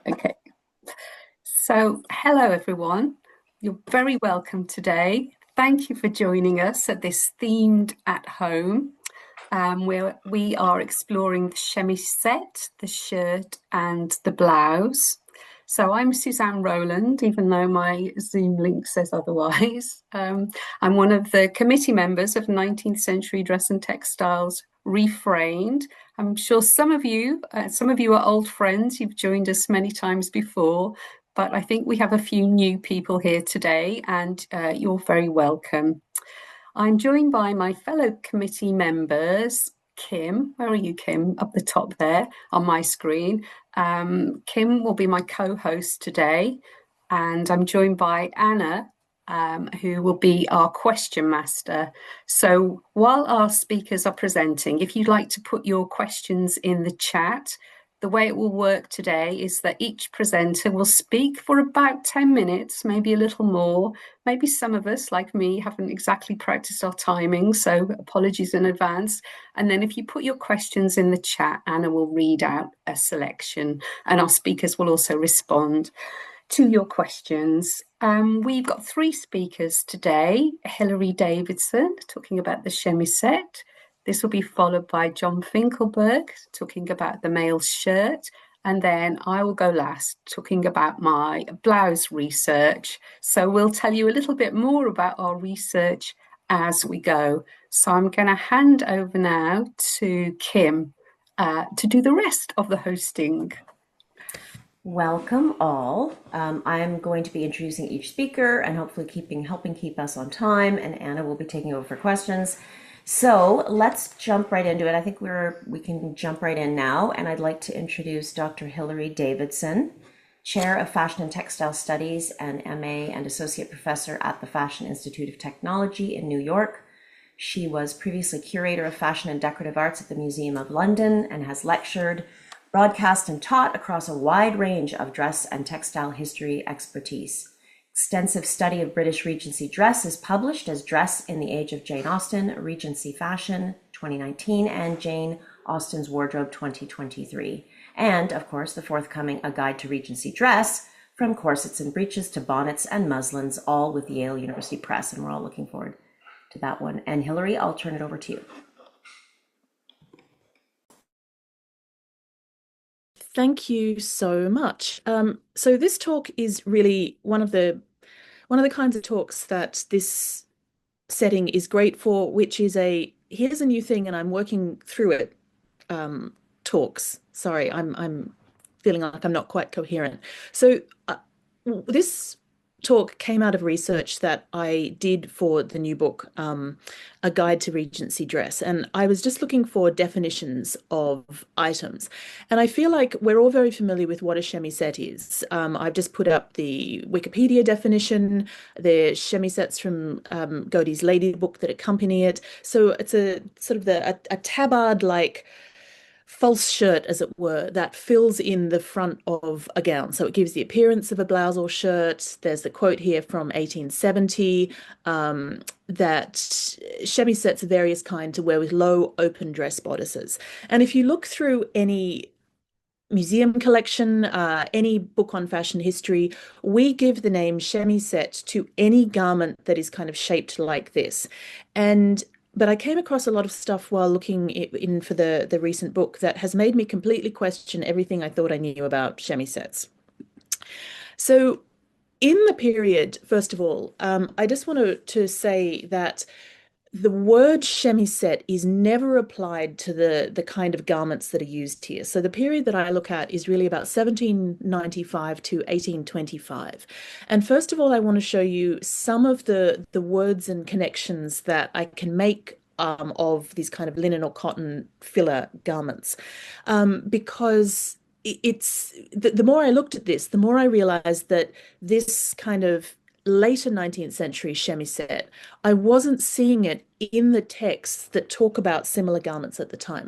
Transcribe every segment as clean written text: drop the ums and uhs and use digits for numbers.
Okay, so hello everyone. You're very welcome today. Thank you for joining us at this themed at home, where we are exploring the chemisette, the shirt, and the blouse. So I'm Suzanne Rowland, even though my Zoom link says otherwise. I'm one of the committee members of 19th Century Dress and Textiles Refrained. I'm sure some of you are old friends. You've joined us many times before, but I think we have a few new people here today, and you're very welcome. I'm joined by my fellow committee members. Kim, where are you, Kim? Up the top there on my screen. Kim will be my co-host today, and I'm joined by Anna, who will be our question master. So while our speakers are presenting, if you'd like to put your questions in the chat, the way it will work today is that each presenter will speak for about 10 minutes, maybe a little more. Maybe some of us, like me, haven't exactly practiced our timing, so apologies in advance. And then if you put your questions in the chat, Anna will read out a selection, and our speakers will also respond to your questions. We've got three speakers today. Hilary Davidson, talking about the chemisette. This will be followed by John Finkelberg, talking about the male shirt. And then I will go last, talking about my blouse research. So we'll tell you a little bit more about our research as we go. So I'm going to hand over now to Kim to do the rest of the hosting. Welcome all. I'm going to be introducing each speaker and hopefully helping keep us on time, and Anna will be taking over for questions. So let's jump right into it. I think we can jump right in now, and I'd like to introduce Dr. Hilary Davidson, Chair of Fashion and Textile Studies and MA and Associate Professor at the Fashion Institute of Technology in New York. She was previously Curator of Fashion and Decorative Arts at the Museum of London and has lectured, broadcast, and taught across a wide range of dress and textile history expertise. Extensive study of British Regency dress is published as Dress in the Age of Jane Austen, Regency Fashion 2019, and Jane Austen's Wardrobe 2023. And, of course, the forthcoming A Guide to Regency Dress, from Corsets and Breeches to Bonnets and Muslins, all with Yale University Press, and we're all looking forward to that one. And Hilary, I'll turn it over to you. Thank you so much. So this talk is really one of the kinds of talks that this setting is great for, which is here's a new thing and I'm working through it. Talks. Sorry, I'm feeling like I'm not quite coherent. So this talk came out of research that I did for the new book, A Guide to Regency Dress. And I was just looking for definitions of items. And I feel like we're all very familiar with what a chemisette is. I've just put up the Wikipedia definition, the chemisettes from Godey's Lady book that accompany it. So it's a sort of a tabard-like false shirt, as it were, that fills in the front of a gown. So it gives the appearance of a blouse or shirt. There's the quote here from 1870 that chemisettes of various kinds to wear with low open dress bodices. And if you look through any museum collection, any book on fashion history, we give the name chemisette to any garment that is kind of shaped like this. But I came across a lot of stuff while looking in for the recent book that has made me completely question everything I thought I knew about chemisettes. So in the period, first of all, I just want to say that the word chemisette is never applied to the kind of garments that are used here. So the period that I look at is really about 1795 to 1825. And first of all, I want to show you some of the words and connections that I can make of these kind of linen or cotton filler garments, because it's the more I looked at this, the more I realized that this kind of later 19th century chemisette, I wasn't seeing it in the texts that talk about similar garments at the time.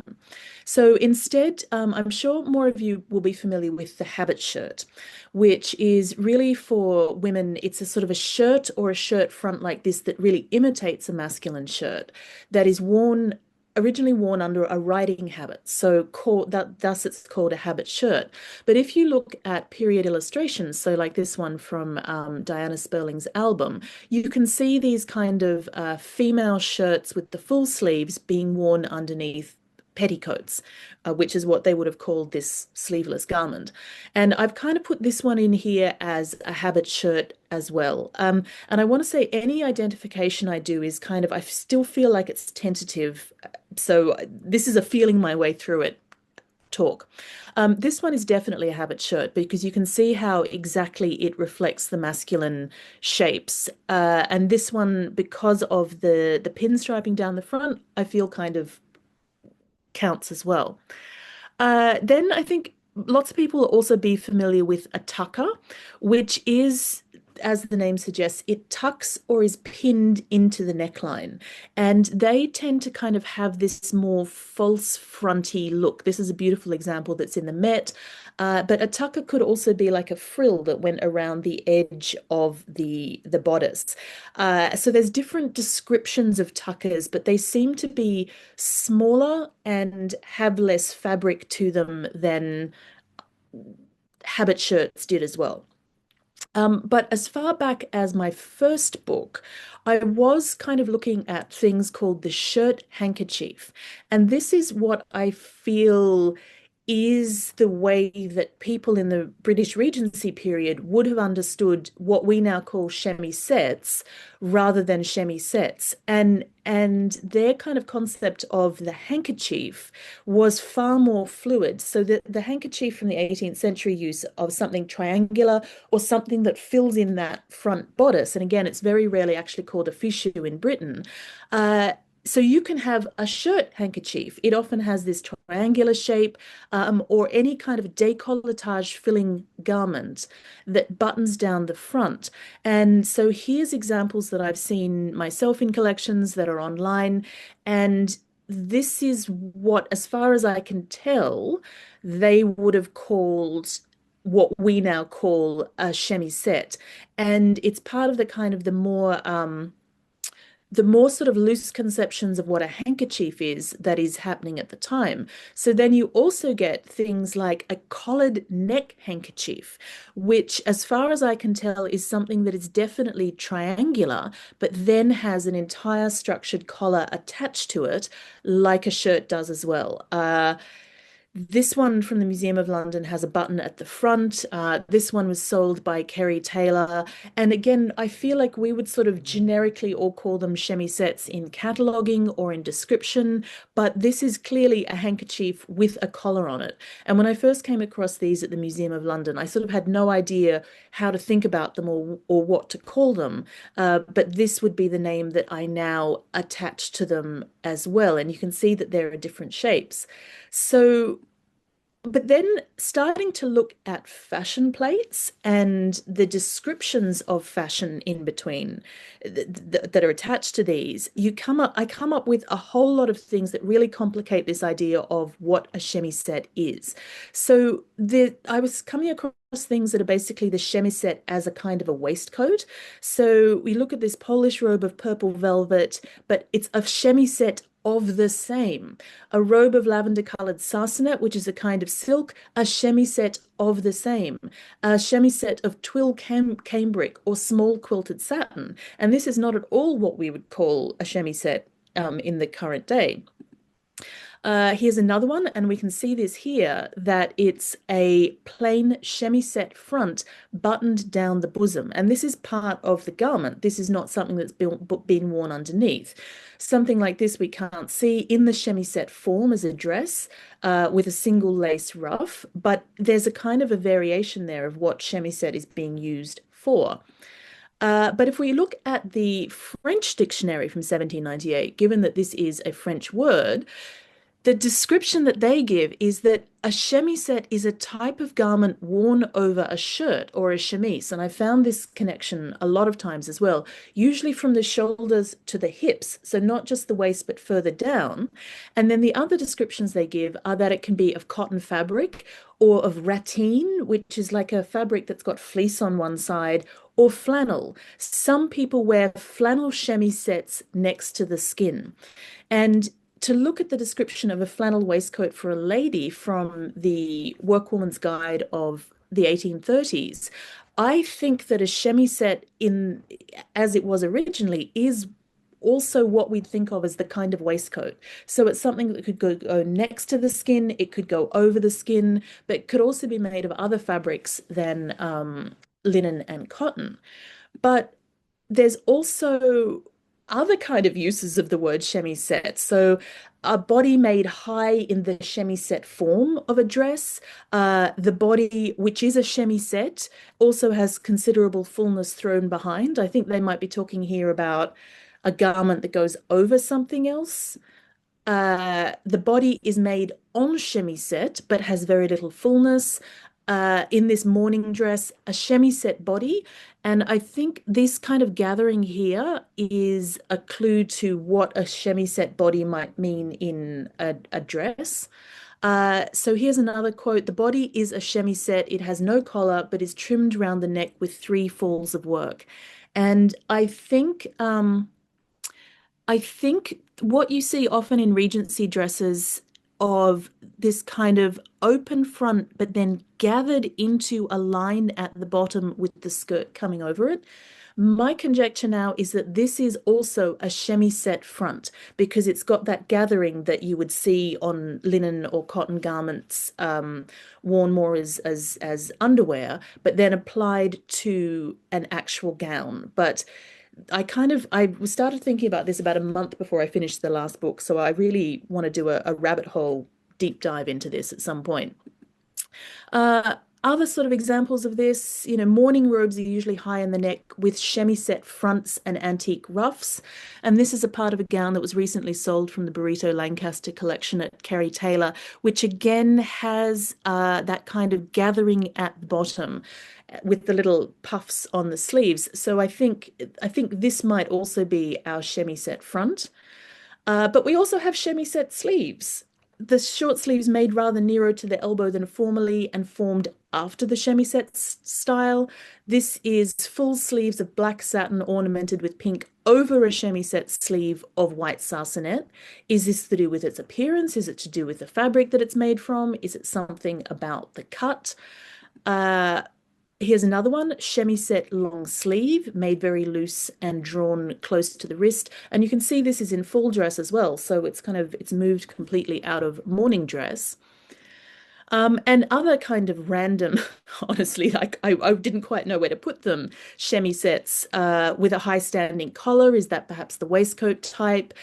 So instead, I'm sure more of you will be familiar with the habit shirt, which is really for women. It's a sort of a shirt or a shirt front like this that really imitates a masculine shirt that is worn originally worn under a riding habit, so thus it's called a habit shirt. But if you look at period illustrations, so like this one from Diana Sperling's album, you can see these kind of female shirts with the full sleeves being worn underneath petticoats, which is what they would have called this sleeveless garment. And I've kind of put this one in here as a habit shirt as well. And I want to say any identification I do is kind of, I still feel like it's tentative. So this is a feeling my way through it talk. This one is definitely a habit shirt because you can see how exactly it reflects the masculine shapes. And this one, because of the pinstriping down the front, I feel kind of counts as well. Then I think lots of people will also be familiar with a tucker, which is, as the name suggests, it tucks or is pinned into the neckline. And they tend to kind of have this more false fronty look. This is a beautiful example that's in the Met. But a tucker could also be like a frill that went around the edge of the bodice. So there's different descriptions of tuckers, but they seem to be smaller and have less fabric to them than habit shirts did as well. But as far back as my first book, I was kind of looking at things called the shirt handkerchief. And this is what I feel is the way that people in the British Regency period would have understood what we now call chemisettes rather than chemisettes. And their kind of concept of the handkerchief was far more fluid. So the handkerchief from the 18th century use of something triangular or something that fills in that front bodice. And again, it's very rarely actually called a fichu in Britain. So you can have a shirt handkerchief. It often has this triangular shape or any kind of decolletage filling garment that buttons down the front. And so here's examples that I've seen myself in collections that are online. And this is what, as far as I can tell, they would have called what we now call a chemisette. And it's part of the kind of the more sort of loose conceptions of what a handkerchief is that is happening at the time. So then you also get things like a collared neck handkerchief, which, as far as I can tell, is something that is definitely triangular, but then has an entire structured collar attached to it, like a shirt does as well. This one from the Museum of London has a button at the front. This one was sold by Kerry Taylor. And again, I feel like we would sort of generically all call them chemisettes in cataloguing or in description, but this is clearly a handkerchief with a collar on it. And when I first came across these at the Museum of London, I sort of had no idea how to think about them or what to call them. But this would be the name that I now attach to them as well. And you can see that there are different shapes. So but then starting to look at fashion plates and the descriptions of fashion in between that are attached to these, I come up with a whole lot of things that really complicate this idea of what a chemisette is. So I was coming across things that are basically the chemisette as a kind of a waistcoat. So we look at this Polish robe of purple velvet, but it's a chemisette of the same. A robe of lavender colored sarcenet, which is a kind of silk, a chemisette of the same. A chemisette of twill cambric or small quilted satin. And this is not at all what we would call a chemisette in the current day. Here's another one, and we can see this here, that it's a plain chemisette front buttoned down the bosom. And this is part of the garment. This is not something that's been worn underneath. Something like this we can't see in the chemisette form as a dress with a single lace ruff, but there's a kind of a variation there of what chemisette is being used for. But if we look at the French dictionary from 1798, given that this is a French word, the description that they give is that a chemisette is a type of garment worn over a shirt or a chemise. And I found this connection a lot of times as well, usually from the shoulders to the hips. So not just the waist, but further down. And then the other descriptions they give are that it can be of cotton fabric or of ratine, which is like a fabric that's got fleece on one side, or flannel. Some people wear flannel chemisettes next to the skin. And to look at the description of a flannel waistcoat for a lady from the Workwoman's Guide of the 1830s, I think that a chemisette in as it was originally is also what we'd think of as the kind of waistcoat. So it's something that could go next to the skin, it could go over the skin, but it could also be made of other fabrics than linen and cotton. But there's also other kind of uses of the word chemisette. So a body made high in the chemisette form of a dress. The body, which is a chemisette, also has considerable fullness thrown behind. I think they might be talking here about a garment that goes over something else. The body is made en chemisette, but has very little fullness. In this morning dress, a chemisette body. And I think this kind of gathering here is a clue to what a chemisette body might mean in a dress. So here's another quote. The body is a chemisette. It has no collar, but is trimmed round the neck with 3 falls of work. And I think what you see often in Regency dresses of this kind of open front, but then gathered into a line at the bottom with the skirt coming over it. My conjecture now is that this is also a chemisette front because it's got that gathering that you would see on linen or cotton garments worn more as underwear, but then applied to an actual gown. But I started thinking about this about a month before I finished the last book, so I really want to do a rabbit hole deep dive into this at some point. Other sort of examples of this, morning robes are usually high in the neck with chemisette fronts and antique ruffs. And this is a part of a gown that was recently sold from the Burrito Lancaster collection at Kerry Taylor, which again has that kind of gathering at the bottom with the little puffs on the sleeves. So I think this might also be our chemisette front. But we also have chemisette sleeves. The short sleeves made rather nearer to the elbow than formerly and formed after the chemisette style. This is full sleeves of black satin ornamented with pink over a chemisette sleeve of white sarcenet. Is this to do with its appearance? Is it to do with the fabric that it's made from? Is it something about the cut? Here's another one, chemisette long sleeve, made very loose and drawn close to the wrist. And you can see this is in full dress as well. So it's moved completely out of morning dress. And other kind of random, honestly, like I didn't quite know where to put them. Chemisettes with a high standing collar. Is that perhaps the waistcoat type?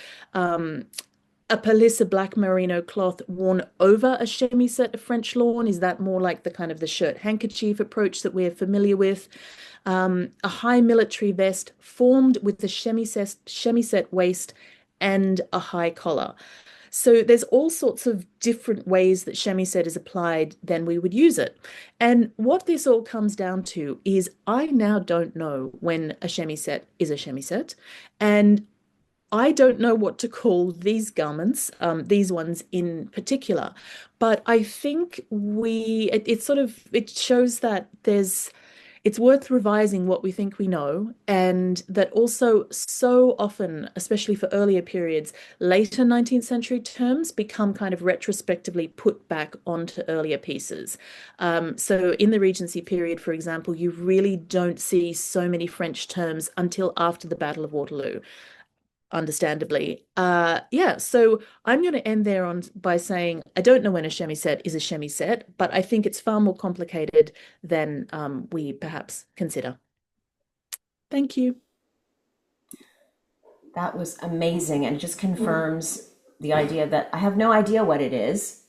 A pelisse, a black merino cloth worn over a chemisette of French lawn. Is that more like the kind of the shirt handkerchief approach that we're familiar with? A high military vest formed with the chemisette waist and a high collar. So there's all sorts of different ways that chemisette is applied than we would use it. And what this all comes down to is I now don't know when a chemisette is a chemisette. And I don't know what to call these garments, these ones in particular, but I think it shows that it's worth revising what we think we know, and that also so often, especially for earlier periods, later 19th century terms become kind of retrospectively put back onto earlier pieces. So in the Regency period, for example, you really don't see so many French terms until after the Battle of Waterloo. Understandably. So I'm going to end there by saying I don't know when a chemisette is a chemisette, but I think it's far more complicated than we perhaps consider. Thank you. That was amazing, and it just confirms the idea that I have no idea what it is.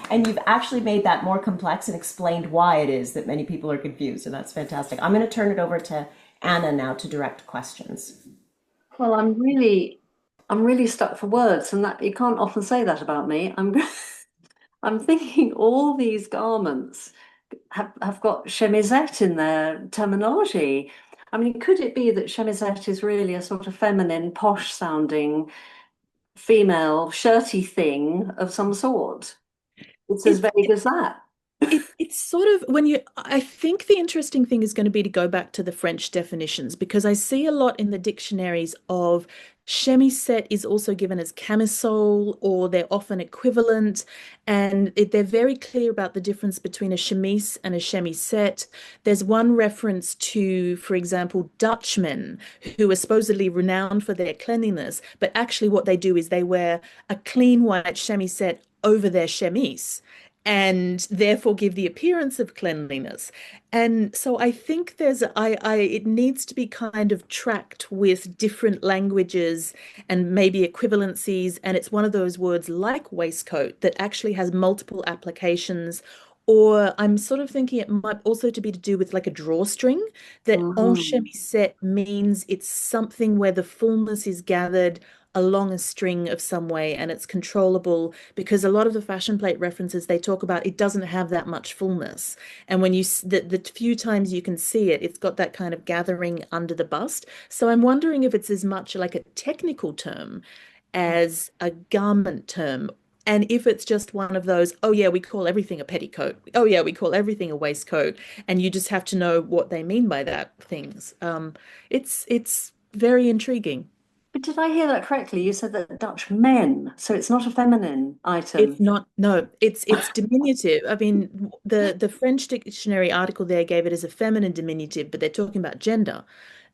And you've actually made that more complex and explained why it is that many people are confused, and that's fantastic. I'm going to turn it over to Anna now to direct questions. Well, I'm really stuck for words, and that you can't often say that about me. I'm thinking all these garments have got chemisette in their terminology. I mean, could it be that chemisette is really a sort of feminine, posh sounding, female, shirty thing of some sort? It's as vague as that. It's sort of when you, I think the interesting thing is going to be to go back to the French definitions because I see a lot in the dictionaries of chemisette is also given as camisole or they're often equivalent. And they're very clear about the difference between a chemise and a chemisette. There's one reference to, for example, Dutchmen who are supposedly renowned for their cleanliness, but actually what they do is they wear a clean white chemisette over their chemise and therefore give the appearance of cleanliness. And so I think it needs to be kind of tracked with different languages and maybe equivalencies. And it's one of those words like waistcoat that actually has multiple applications. Or I'm sort of thinking it might also to be to do with like a drawstring, that en Mhm. chemisette means it's something where the fullness is gathered along a string of some way and it's controllable because a lot of the fashion plate references they talk about it doesn't have that much fullness. And when the few times you can see it, it's got that kind of gathering under the bust. So I'm wondering if it's as much like a technical term as a garment term. And if it's just one of those, oh yeah, we call everything a petticoat. Oh yeah, we call everything a waistcoat. And you just have to know what they mean by that things. It's very intriguing. But did I hear that correctly? You said that Dutch men, so it's not a feminine It's item. not, no, it's diminutive. I mean, the French dictionary article there gave it as a feminine diminutive, but they're talking about gender.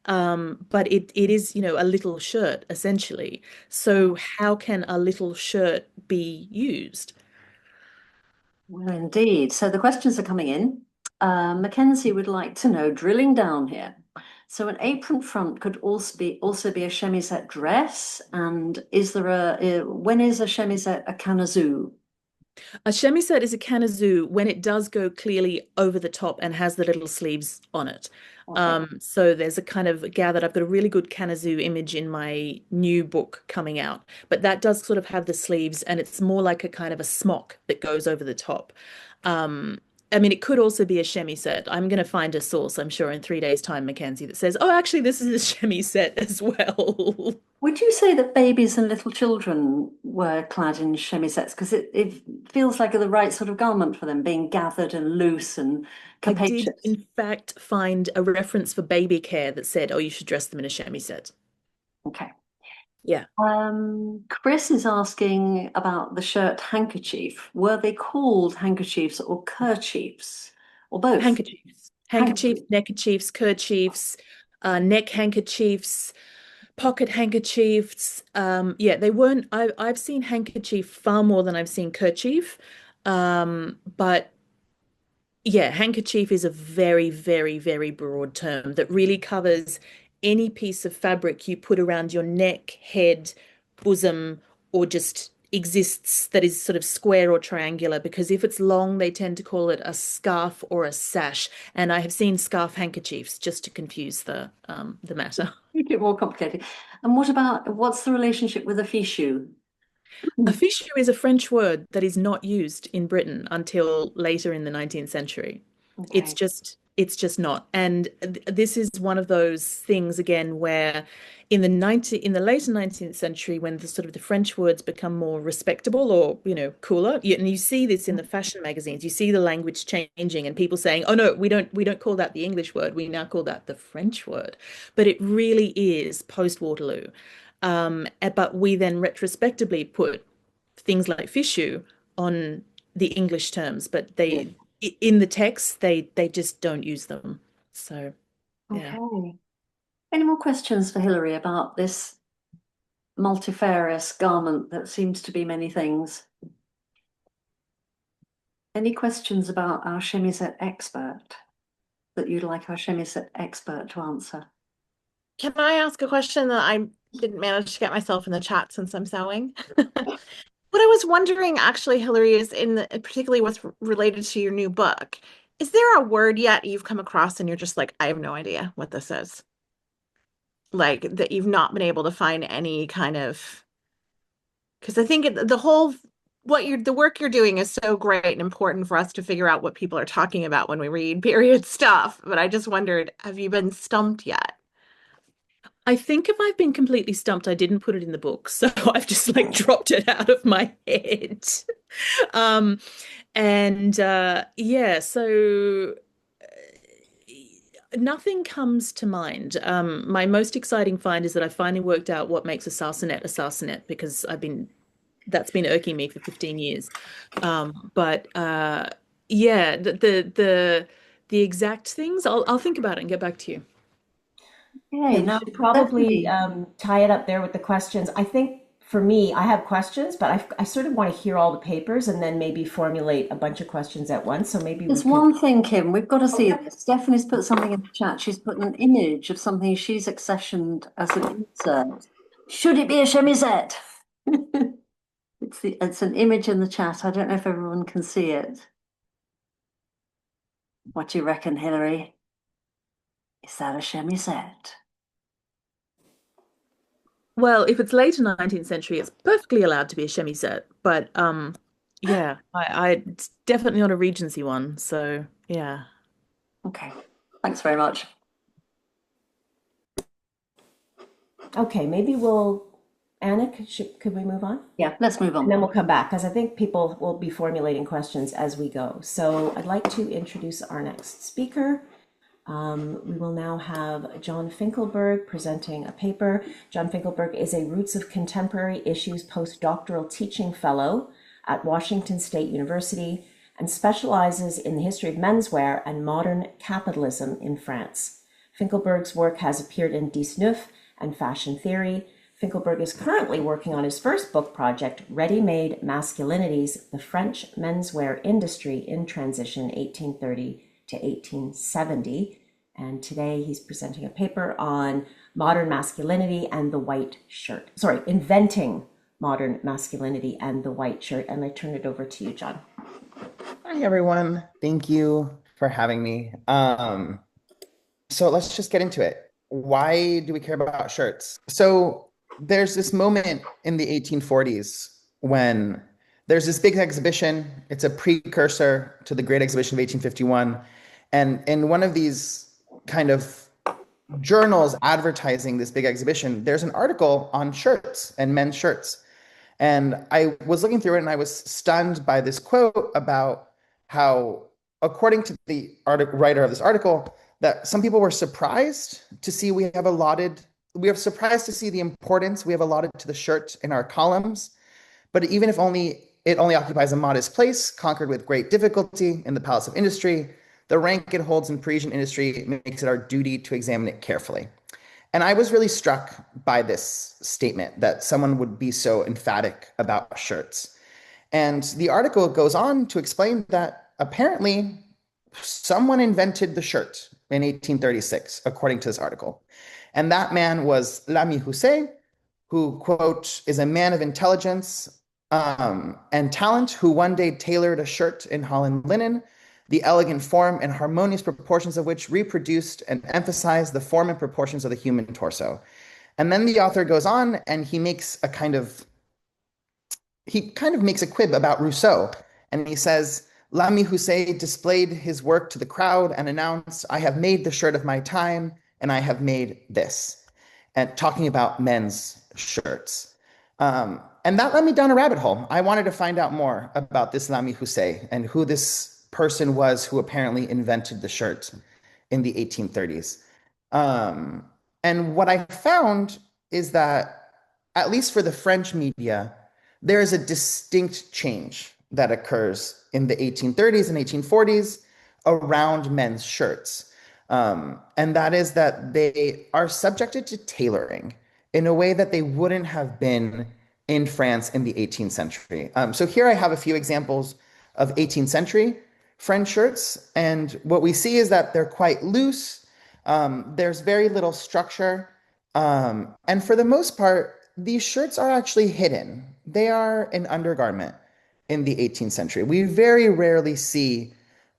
But it is, a little shirt essentially. So how can a little shirt be used? Well, indeed. So the questions are coming in. Mackenzie would like to know, drilling down here. So an apron front could also be a chemisette dress, and is there when is a chemisette a canezou? A chemisette is a canezou when it does go clearly over the top and has the little sleeves on it. Okay. So there's a kind of gathered, I've got a really good canezou image in my new book coming out, but that does sort of have the sleeves and it's more like a kind of a smock that goes over the top. Um, I mean, it could also be a chemisette. I'm going to find a source, I'm sure, in 3 days' time, Mackenzie, that says, oh, actually, this is a chemisette as well. Would you say that babies and little children were clad in chemisettes? Because it feels like the right sort of garment for them, being gathered and loose and I did, capacious. in fact, find a reference for baby care that said, oh, you should dress them in a chemisette. Okay. Yeah. Chris is asking about the shirt handkerchief. Were they called handkerchiefs or kerchiefs or both? Handkerchiefs, Handkerchief. neckerchiefs, kerchiefs, neck handkerchiefs, pocket handkerchiefs. Yeah, they weren't. I've seen handkerchief far more than I've seen kerchief. But yeah, handkerchief is a very, very, very broad term that really covers any piece of fabric you put around your neck, head, bosom, or just exists that is sort of square or triangular. Because if it's long, they tend to call it a scarf or a sash. And I have seen scarf handkerchiefs just to confuse the matter. Make it more complicated. And what's the relationship with a fichu? A fichu is a French word that is not used in Britain until later in the 19th century. Okay. It's just not. And this is one of those things again where in the later 19th century when the sort of the French words become more respectable or, cooler, and you see this in the fashion magazines, you see the language changing and people saying, "Oh no, we don't call that the English word. We now call that the French word." But it really is post Waterloo. But we then retrospectively put things like fichu on the English terms, but Yeah. in the text they just don't use them. So yeah. Okay. Any more questions for Hilary about this multifarious garment that seems to be many things? Any questions about our chemisette expert that you'd like our chemisette expert to answer? Can I ask a question that I didn't manage to get myself in the chat since I'm sewing? What I was wondering actually, Hilary, is particularly what's related to your new book. Is there a word yet you've come across and you're just like, I have no idea what this is? Like that you've not been able to find any kind of, because I think the whole the work you're doing is so great and important for us to figure out what people are talking about when we read period stuff. But I just wondered, have you been stumped yet? I think if I've been completely stumped, I didn't put it in the book, so I've just like dropped it out of my head. Um, And yeah, so nothing comes to mind. My most exciting find is that I finally worked out what makes a sarcenet because that's been irking me for 15 years. But yeah, the exact things I'll think about it and get back to you. Okay, Okay, we now should probably Stephanie, tie it up there with the questions. I think for me, I have questions, but I sort of want to hear all the papers and then maybe formulate a bunch of questions at once. So maybe we there's could. one thing, Kim, we've got to Oh, see yeah. this. Stephanie's put something in the chat. She's put an image of something she's accessioned as an insert. Should it be a chemisette? It's an image in the chat. I don't know if everyone can see it. What do you reckon, Hilary? Is that a chemisette? Well, if it's later 19th century, it's perfectly allowed to be a chemisette. But yeah, it's definitely not a Regency one. So yeah. Okay, thanks very much. Okay, Anna, could we move on? Yeah, let's move And then on. we'll come back because I think people will be formulating questions as we go. So I'd like to introduce our next speaker. We will now have John Finkelberg presenting a paper. John Finkelberg is a Roots of Contemporary Issues postdoctoral teaching fellow at Washington State University and specializes in the history of menswear and modern capitalism in France. Finkelberg's work has appeared in 19 and Fashion Theory. Finkelberg is currently working on his first book project, Ready-Made Masculinities, the French Menswear Industry in Transition, 1830 to 1870. And today he's presenting a paper on modern masculinity and the white shirt. Sorry, inventing modern masculinity and the white shirt. And I turn it over to you, John. Hi, everyone. Thank you for having me. So let's just get into it. Why do we care about shirts? So there's this moment in the 1840s when there's this big exhibition. It's a precursor to the Great Exhibition of 1851. And in one of these kind of journals advertising this big exhibition, there's an article on shirts and men's shirts. And I was looking through it and I was stunned by this quote about how, according to the writer of this article, that some people were surprised to see we are surprised to see the importance we have allotted to the shirt in our columns. But even if it only occupies a modest place, conquered with great difficulty in the palace of industry, the rank it holds in Parisian industry makes it our duty to examine it carefully. And I was really struck by this statement that someone would be so emphatic about shirts. And the article goes on to explain that apparently someone invented the shirt in 1836, according to this article. And that man was Lamy Houssaye, who, quote, is a man of intelligence and talent who one day tailored a shirt in Holland linen, the elegant form and harmonious proportions of which reproduced and emphasized the form and proportions of the human torso. And then the author goes on and he kind of makes a quib about Rousseau. And he says, Lamy Houssaye displayed his work to the crowd and announced, I have made the shirt of my time and I have made this. And talking about men's shirts. And that led me down a rabbit hole. I wanted to find out more about this Lamy Houssaye and who this person was who apparently invented the shirt in the 1830s. And what I found is that, at least for the French media, there is a distinct change that occurs in the 1830s and 1840s around men's shirts. And that is that they are subjected to tailoring in a way that they wouldn't have been in France in the 18th century. So here I have a few examples of 18th century French shirts. And what we see is that they're quite loose. There's very little structure. And for the most part, these shirts are actually hidden. They are an undergarment in the 18th century. We very rarely see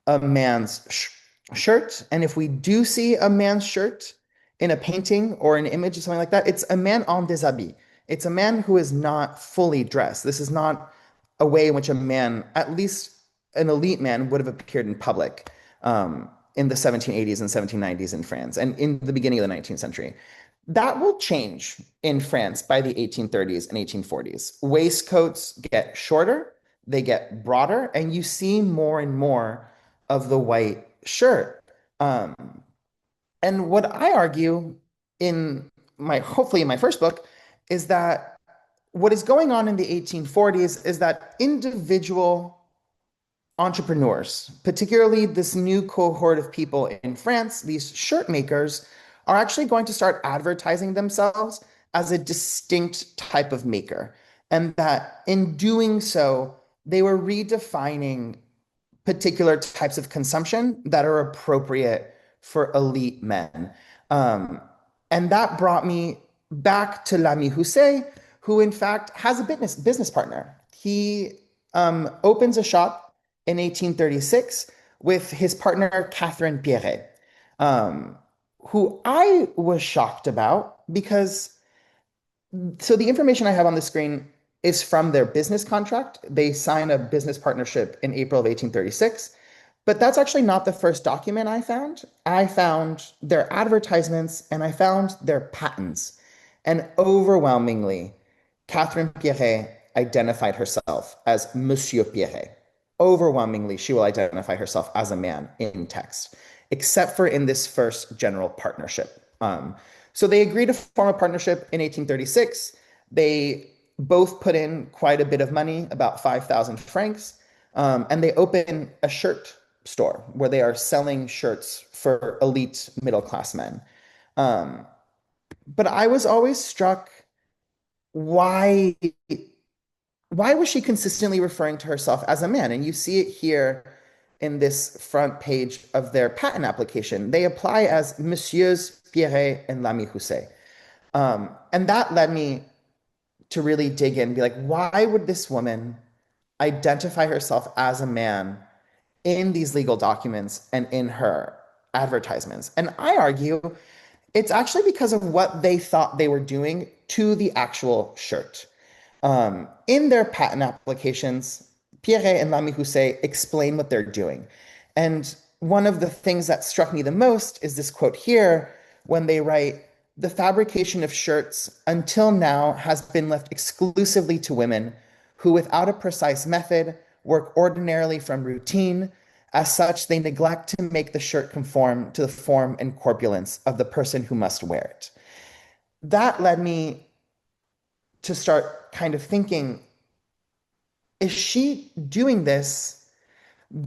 a man's shirt. And if we do see a man's shirt in a painting or an image or something like that, it's a man en déshabillé. It's a man who is not fully dressed. This is not a way in which a man, at least an elite man, would have appeared in public in the 1780s and 1790s in France and in the beginning of the 19th century. That will change in France by the 1830s and 1840s. Waistcoats get shorter. they get broader, and you see more and more of the white shirt. Um, and what I argue in hopefully in my first book, is that what is going on in the 1840s is that individual entrepreneurs, particularly this new cohort of people in France, these shirt makers, are actually going to start advertising themselves as a distinct type of maker. And that in doing so, they were redefining particular types of consumption that are appropriate for elite men. Um, and that brought me back to Lamy Housset, who in fact has a business partner. He opens a shop in 1836 with his partner, Catherine Pierret, who I was shocked about because so the information I have on the screen is from their business contract. They sign a business partnership in April of 1836, but that's actually not the first document I found. I found their advertisements and I found their patents. And overwhelmingly, Catherine Pierret identified herself as Monsieur Pierret. Overwhelmingly, she will identify herself as a man in text, except for in this first general partnership. So they agreed to form a partnership in 1836. They both put in quite a bit of money, about 5,000 francs, and they open a shirt store where they are selling shirts for elite middle-class men. But I was always struck, why was she consistently referring to herself as a man? And you see it here in this front page of their patent application. They apply as Messieurs Pierret and Lamy Housset. And that led me to really dig in and be like, why would this woman identify herself as a man in these legal documents and in her advertisements? And I argue it's actually because of what they thought they were doing to the actual shirt. In their patent applications, Pierret and Lamy Housset explain what they're doing. And one of the things that struck me the most is this quote here when they write, "The fabrication of shirts until now has been left exclusively to women who, without a precise method, work ordinarily from routine. As such, they neglect to make the shirt conform to the form and corpulence of the person who must wear it." That led me to start kind of thinking, is she doing this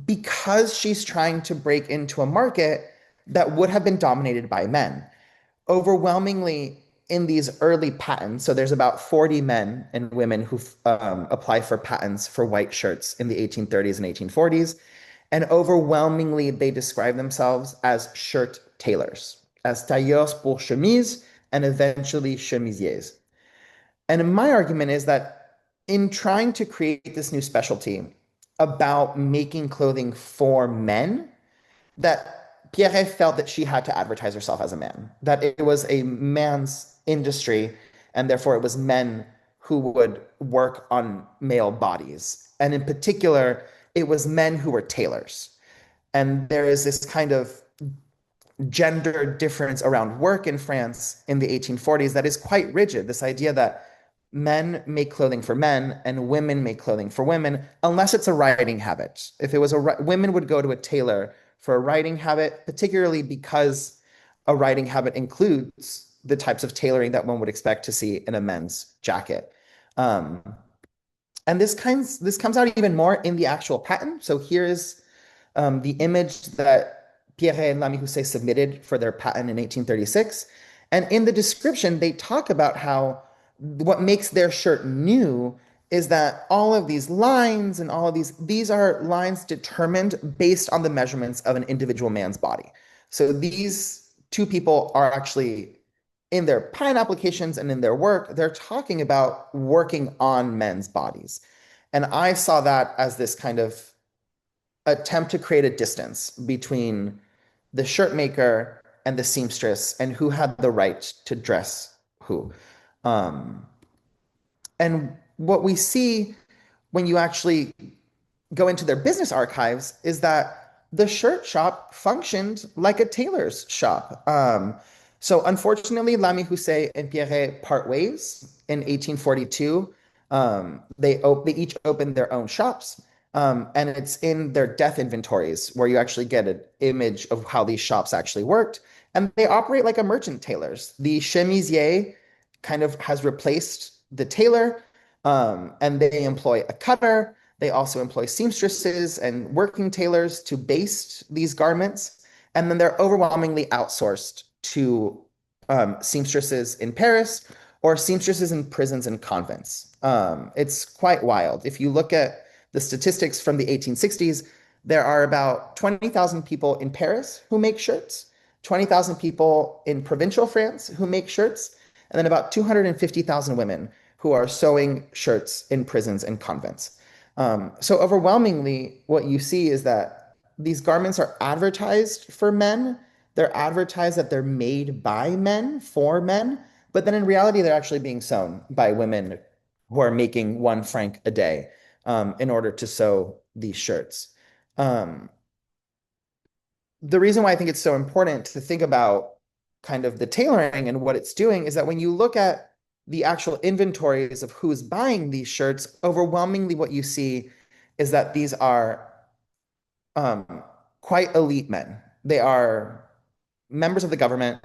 because she's trying to break into a market that would have been dominated by men? Overwhelmingly, in these early patents, so there's about 40 men and women who apply for patents for white shirts in the 1830s and 1840s. And overwhelmingly, they describe themselves as shirt tailors, as tailleurs pour chemise, and eventually chemisiers. And my argument is that in trying to create this new specialty about making clothing for men, that Pierret felt that she had to advertise herself as a man, that it was a man's industry, and therefore it was men who would work on male bodies. And in particular, it was men who were tailors. And there is this kind of gender difference around work in France in the 1840s that is quite rigid. This idea that men make clothing for men and women make clothing for women, unless it's a riding habit. If it was women would go to a tailor for a riding habit, particularly because a riding habit includes the types of tailoring that one would expect to see in a men's jacket. And this comes out even more in the actual patent. So here is the image that Pierret and Lamy Housset submitted for their patent in 1836. And in the description, they talk about how what makes their shirt new is that all of these lines and all of these are lines determined based on the measurements of an individual man's body. So these two people are actually, in their patent applications and in their work, they're talking about working on men's bodies. And I saw that as this kind of attempt to create a distance between the shirt maker and the seamstress and who had the right to dress who. And what we see when you actually go into their business archives is that the shirt shop functioned like a tailor's shop. So unfortunately, Lamy Housset and Pierret part ways in 1842. They each open their own shops, and it's in their death inventories where you actually get an image of how these shops actually worked. And they operate like a merchant tailors. The chemisier kind of has replaced the tailor, and they employ a cutter. They also employ seamstresses and working tailors to baste these garments. And then they're overwhelmingly outsourced to seamstresses in Paris or seamstresses in prisons and convents. It's quite wild. If you look at the statistics from the 1860s, there are about 20,000 people in Paris who make shirts, 20,000 people in provincial France who make shirts, and then about 250,000 women who are sewing shirts in prisons and convents. So overwhelmingly, what you see is that these garments are advertised for men. They're advertised that they're made by men for men, but then in reality, they're actually being sewn by women who are making 1 franc a day in order to sew these shirts. The reason why I think it's so important to think about kind of the tailoring and what it's doing is that when you look at the actual inventories of who's buying these shirts, overwhelmingly what you see is that these are quite elite men. They are members of the government.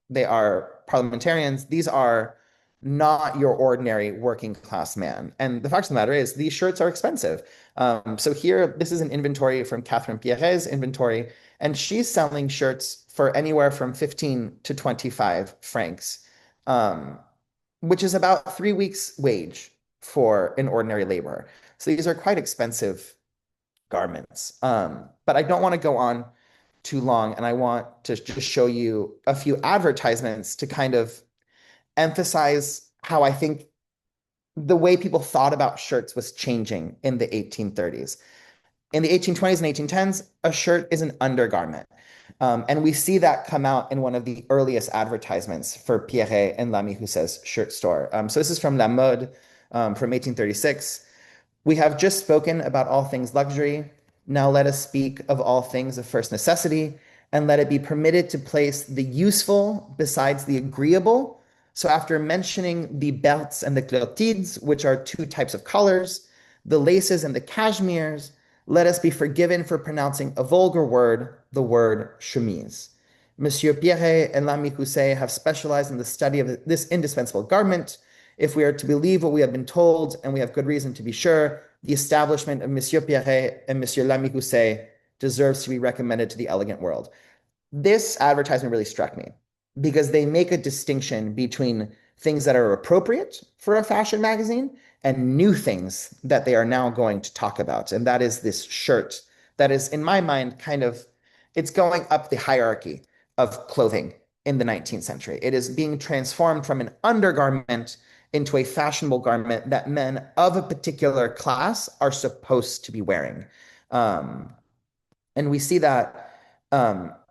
They are parliamentarians. These are not your ordinary working class man. And the fact of the matter is, these shirts are expensive. So here, this is an inventory from Catherine Pierret's inventory, and she's selling shirts for anywhere from 15 to 25 francs, which is about 3 weeks' wage for an ordinary laborer. So these are quite expensive garments. But I don't want to go on too long, and I want to just show you a few advertisements to kind of emphasize how I think the way people thought about shirts was changing in the 1830s. In the 1820s and 1810s, a shirt is an undergarment. And we see that come out in one of the earliest advertisements for Pierret and Lamy Housset's shirt store. So this is from La Mode from 1836. We have just spoken about all things luxury. Now let us speak of all things of first necessity, and let it be permitted to place the useful besides the agreeable. So after mentioning the belts and the clotilles, which are 2 types of collars, the laces and the cashmeres, let us be forgiven for pronouncing a vulgar word, the word chemise. Monsieur Pierret and Lamy Housset have specialized in the study of this indispensable garment. If we are to believe what we have been told, and we have good reason to be sure, the establishment of Monsieur Pierret and Monsieur Lamy Housset deserves to be recommended to the elegant world. This advertisement really struck me because they make a distinction between things that are appropriate for a fashion magazine and new things that they are now going to talk about. And that is this shirt that is, in my mind, kind of, it's going up the hierarchy of clothing in the 19th century. It is being transformed from an undergarment into a fashionable garment that men of a particular class are supposed to be wearing. And we see that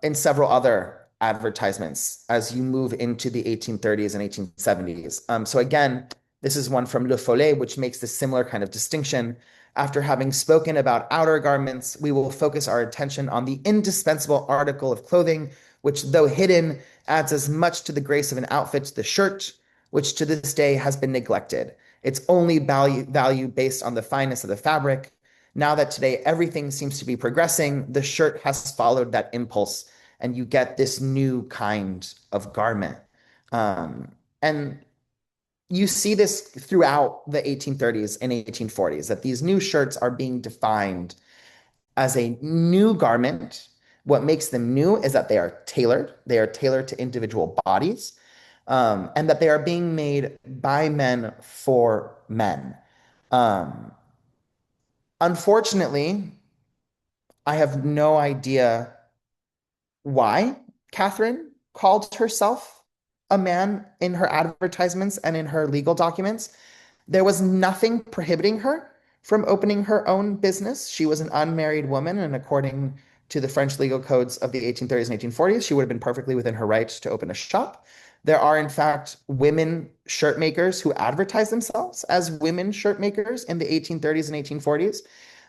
in several other advertisements as you move into the 1830s and 1870s. So again, this is one from Le Follet, which makes this similar kind of distinction. After having spoken about outer garments, we will focus our attention on the indispensable article of clothing, which, though hidden, adds as much to the grace of an outfit to the shirt, which to this day has been neglected. Its only value based on the fineness of the fabric. Now that today everything seems to be progressing, the shirt has followed that impulse, and you get this new kind of garment. And you see this throughout the 1830s and 1840s, that these new shirts are being defined as a new garment. What makes them new is that they are tailored. They are tailored to individual bodies, and that they are being made by men for men. Unfortunately, I have no idea why Catherine called herself a man in her advertisements and in her legal documents. There was nothing prohibiting her from opening her own business. She was an unmarried woman, and according to the French legal codes of the 1830s and 1840s, she would have been perfectly within her right to open a shop. There are, in fact, women shirt makers who advertise themselves as women shirt makers in the 1830s and 1840s,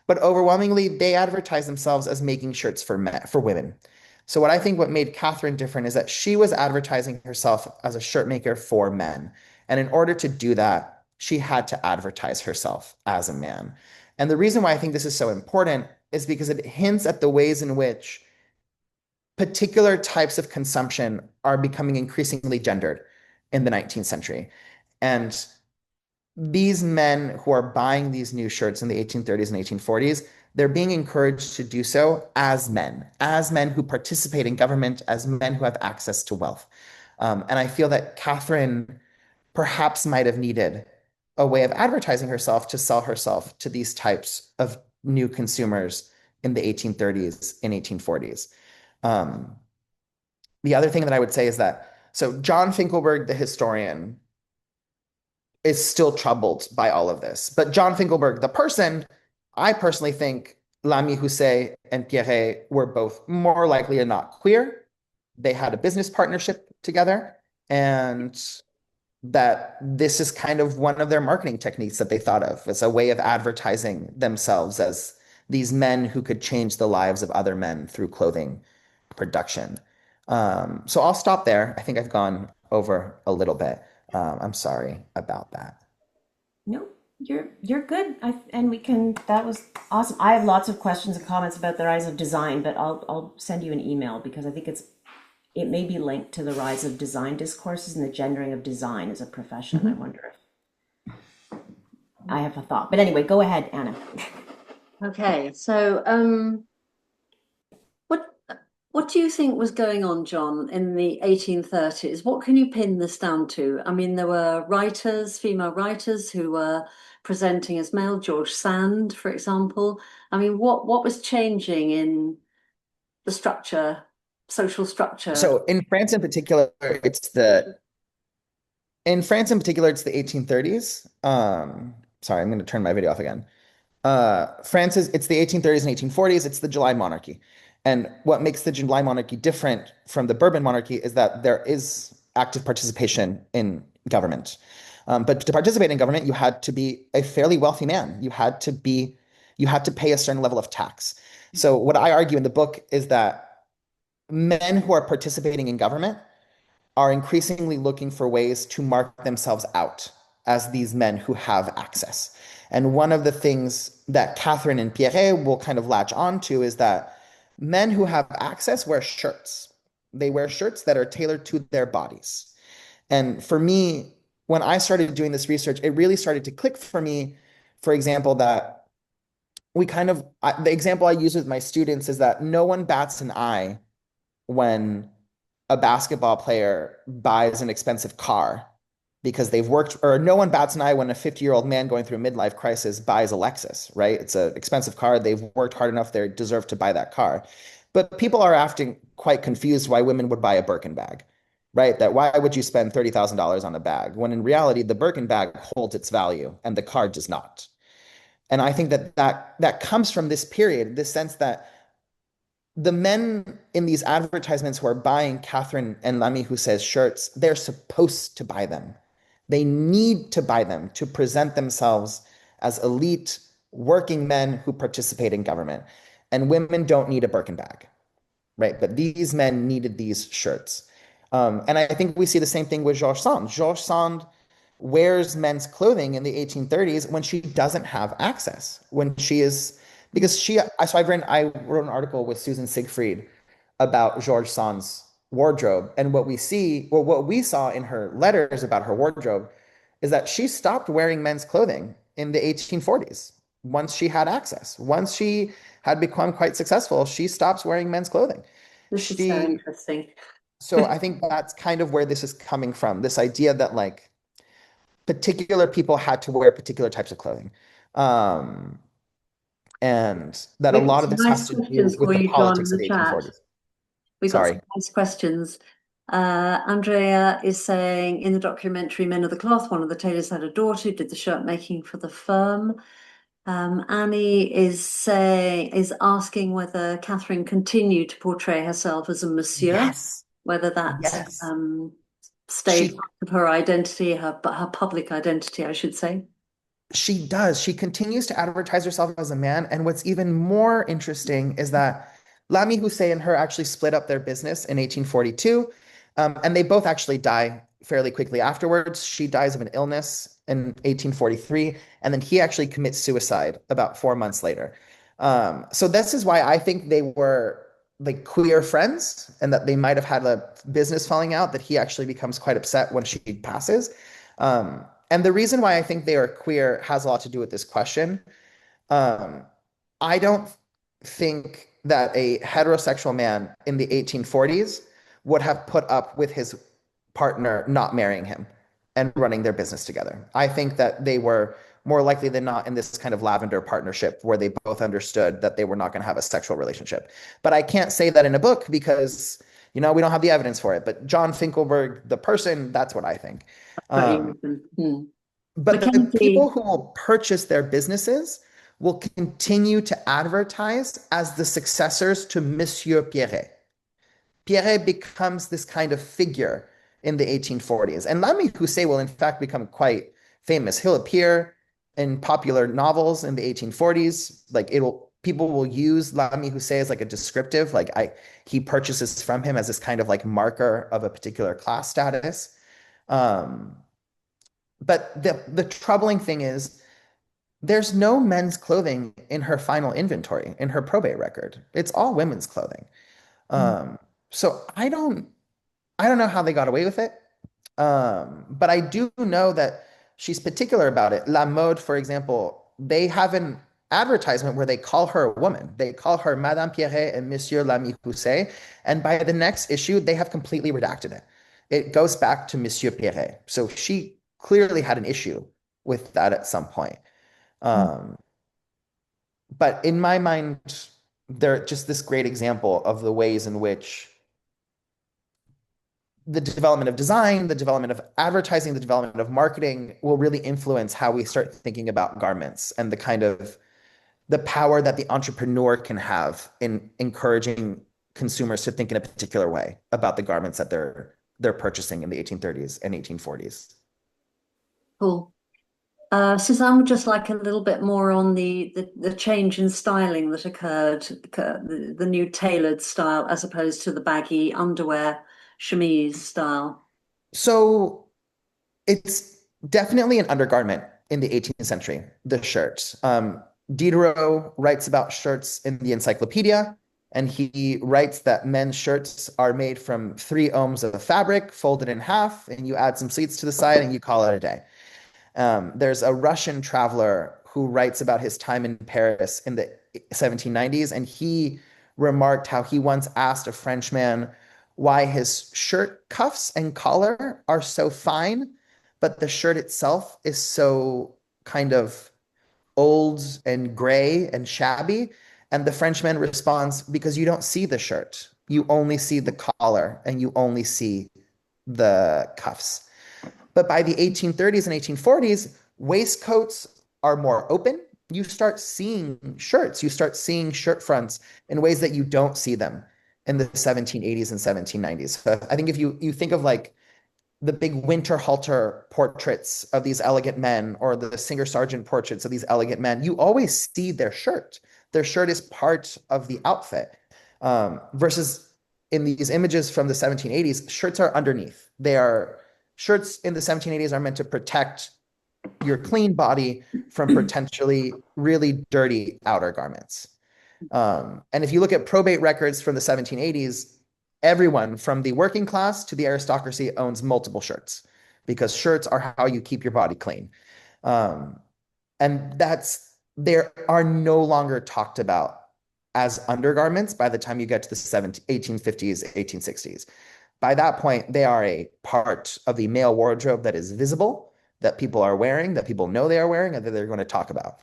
but overwhelmingly, they advertise themselves as making shirts for women. So what I think what made Catherine different is that she was advertising herself as a shirt maker for men. And in order to do that, she had to advertise herself as a man. And the reason why I think this is so important is because it hints at the ways in which particular types of consumption are becoming increasingly gendered in the 19th century. And these men who are buying these new shirts in the 1830s and 1840s, they're being encouraged to do so as men who participate in government, as men who have access to wealth. And I feel that Catherine perhaps might have needed a way of advertising herself to sell herself to these types of new consumers in the 1830s and 1840s. The other thing that I would say is that, so John Finkelberg, the historian, is still troubled by all of this. But John Finkelberg, the person, I personally think Lamy Housset and Pierret were both more likely than not queer. They had a business partnership together, and that this is kind of one of their marketing techniques that they thought of as a way of advertising themselves as these men who could change the lives of other men through clothing production. So I'll stop there. I think I've gone over a little bit. I'm sorry about that. No, you're good. And we can. That was awesome. I have lots of questions and comments about the rise of design, but I'll send you an email because I think it may be linked to the rise of design discourses and the gendering of design as a profession. I wonder if I have a thought. But anyway, go ahead, Anna. Okay, so what do you think was going on, John, in the 1830s? What can you pin this down to? I mean, there were writers, female writers, who were presenting as male. George Sand, for example. I mean, what was changing in the structure, social structure? So in France in particular, it's the 1830s. Sorry, I'm going to turn my video off again. It's the 1830s and 1840s. It's the July monarchy. And what makes the July monarchy different from the Bourbon monarchy is that there is active participation in government. But to participate in government, you had to be a fairly wealthy man. You had to pay a certain level of tax. So what I argue in the book is that men who are participating in government are increasingly looking for ways to mark themselves out as these men who have access. And one of the things that Catherine and Pierret will kind of latch on to is that men who have access wear shirts. They wear shirts that are tailored to their bodies. And for me, when I started doing this research, it really started to click for me, for example, that the example I use with my students is that no one bats an eye when a basketball player buys an expensive car because they've worked, or no one bats an eye when a 50-year-old man going through a midlife crisis buys a Lexus, right? It's an expensive car. They've worked hard enough. They deserve to buy that car. But people are often quite confused why women would buy a Birkin bag, right? That why would you spend $30,000 on a bag when in reality, the Birkin bag holds its value and the car does not. And I think that comes from this period, this sense that the men in these advertisements who are buying Catherine and Lamy Housset's shirts, they're supposed to buy them. They need to buy them to present themselves as elite working men who participate in government. And women don't need a Birkin bag, right? But these men needed these shirts. And I think we see the same thing with George Sand. George Sand wears men's clothing in the 1830s when she doesn't have access, when she is, I wrote an article with Susan Siegfried about George Sand's wardrobe. And what we saw in her letters about her wardrobe is that she stopped wearing men's clothing in the 1840s. Once she had access, once she had become quite successful, she stops wearing men's clothing. This is so interesting. So I think that's kind of where this is coming from, this idea that like particular people had to wear particular types of clothing. And that a lot of this has to do with the politics of the 1840s. We've got some nice questions. Andrea is saying, in the documentary Men of the Cloth, one of the tailors had a daughter who did the shirt making for the firm. Annie is asking whether Catherine continued to portray herself as a monsieur, yes. Whether that stayed part of her identity, her public identity, I should say. She does. She continues to advertise herself as a man. And what's even more interesting is that Lamy Housset and her actually split up their business in 1842. And they both actually die fairly quickly afterwards. She dies of an illness in 1843, and then he actually commits suicide about 4 months later. So this is why I think they were like queer friends, and that they might have had a business falling out, that he actually becomes quite upset when she passes. And the reason why I think they are queer has a lot to do with this question. Um, I don't think that a heterosexual man in the 1840s would have put up with his partner not marrying him and running their business together. I think that they were more likely than not in this kind of lavender partnership where they both understood that they were not going to have a sexual relationship. But I can't say that in a book because, we don't have the evidence for it. But John Finkelberg, the person, that's what I think. But the Mackenzie, people who will purchase their businesses will continue to advertise as the successors to Monsieur Pierret. Pierret becomes this kind of figure in the 1840s. And Lamy Houssaye will in fact become quite famous. He'll appear in popular novels in the 1840s. Like people will use Lamy Houssaye as like a descriptive, he purchases from him as this kind of like marker of a particular class status. But the troubling thing is there's no men's clothing in her final inventory, in her probate record. It's all women's clothing. So I don't know how they got away with it. But I do know that she's particular about it. La Mode, for example, they have an advertisement where they call her a woman. They call her Madame Pierret and Monsieur Lamy Houssaye. And by the next issue, they have completely redacted it. It goes back to Monsieur Pierret. So she clearly had an issue with that at some point. But in my mind, they're just this great example of the ways in which the development of design, the development of advertising, the development of marketing will really influence how we start thinking about garments and the kind of the power that the entrepreneur can have in encouraging consumers to think in a particular way about the garments that they're purchasing in the 1830s and 1840s. cool. Suzanne would just like a little bit more on the change in styling that occurred, the new tailored style as opposed to the baggy underwear chemise style. So it's definitely an undergarment in the 18th century, the shirt. Diderot writes about shirts in the Encyclopedia, and he writes that men's shirts are made from 3 ohms of fabric folded in half, and you add some pleats to the side and you call it a day. There's a Russian traveler who writes about his time in Paris in the 1790s, and he remarked how he once asked a Frenchman why his shirt cuffs and collar are so fine, but the shirt itself is so kind of old and gray and shabby. And the Frenchman responds, because you don't see the shirt. You only see the collar and you only see the cuffs. But by the 1830s and 1840s, waistcoats are more open. You start seeing shirts. You start seeing shirt fronts in ways that you don't see them in the 1780s and 1790s. So I think if you think of like the big winter halter portraits of these elegant men or the Singer Sargent portraits of these elegant men, you always see their shirt. Their shirt is part of the outfit. Versus in these images from the 1780s, shirts are underneath. Shirts in the 1780s are meant to protect your clean body from potentially really dirty outer garments. And if you look at probate records from the 1780s, everyone from the working class to the aristocracy owns multiple shirts because shirts are how you keep your body clean. And they are no longer talked about as undergarments by the time you get to the 1850s, 1860s. By that point, they are a part of the male wardrobe that is visible, that people are wearing, that people know they are wearing, and that they're going to talk about.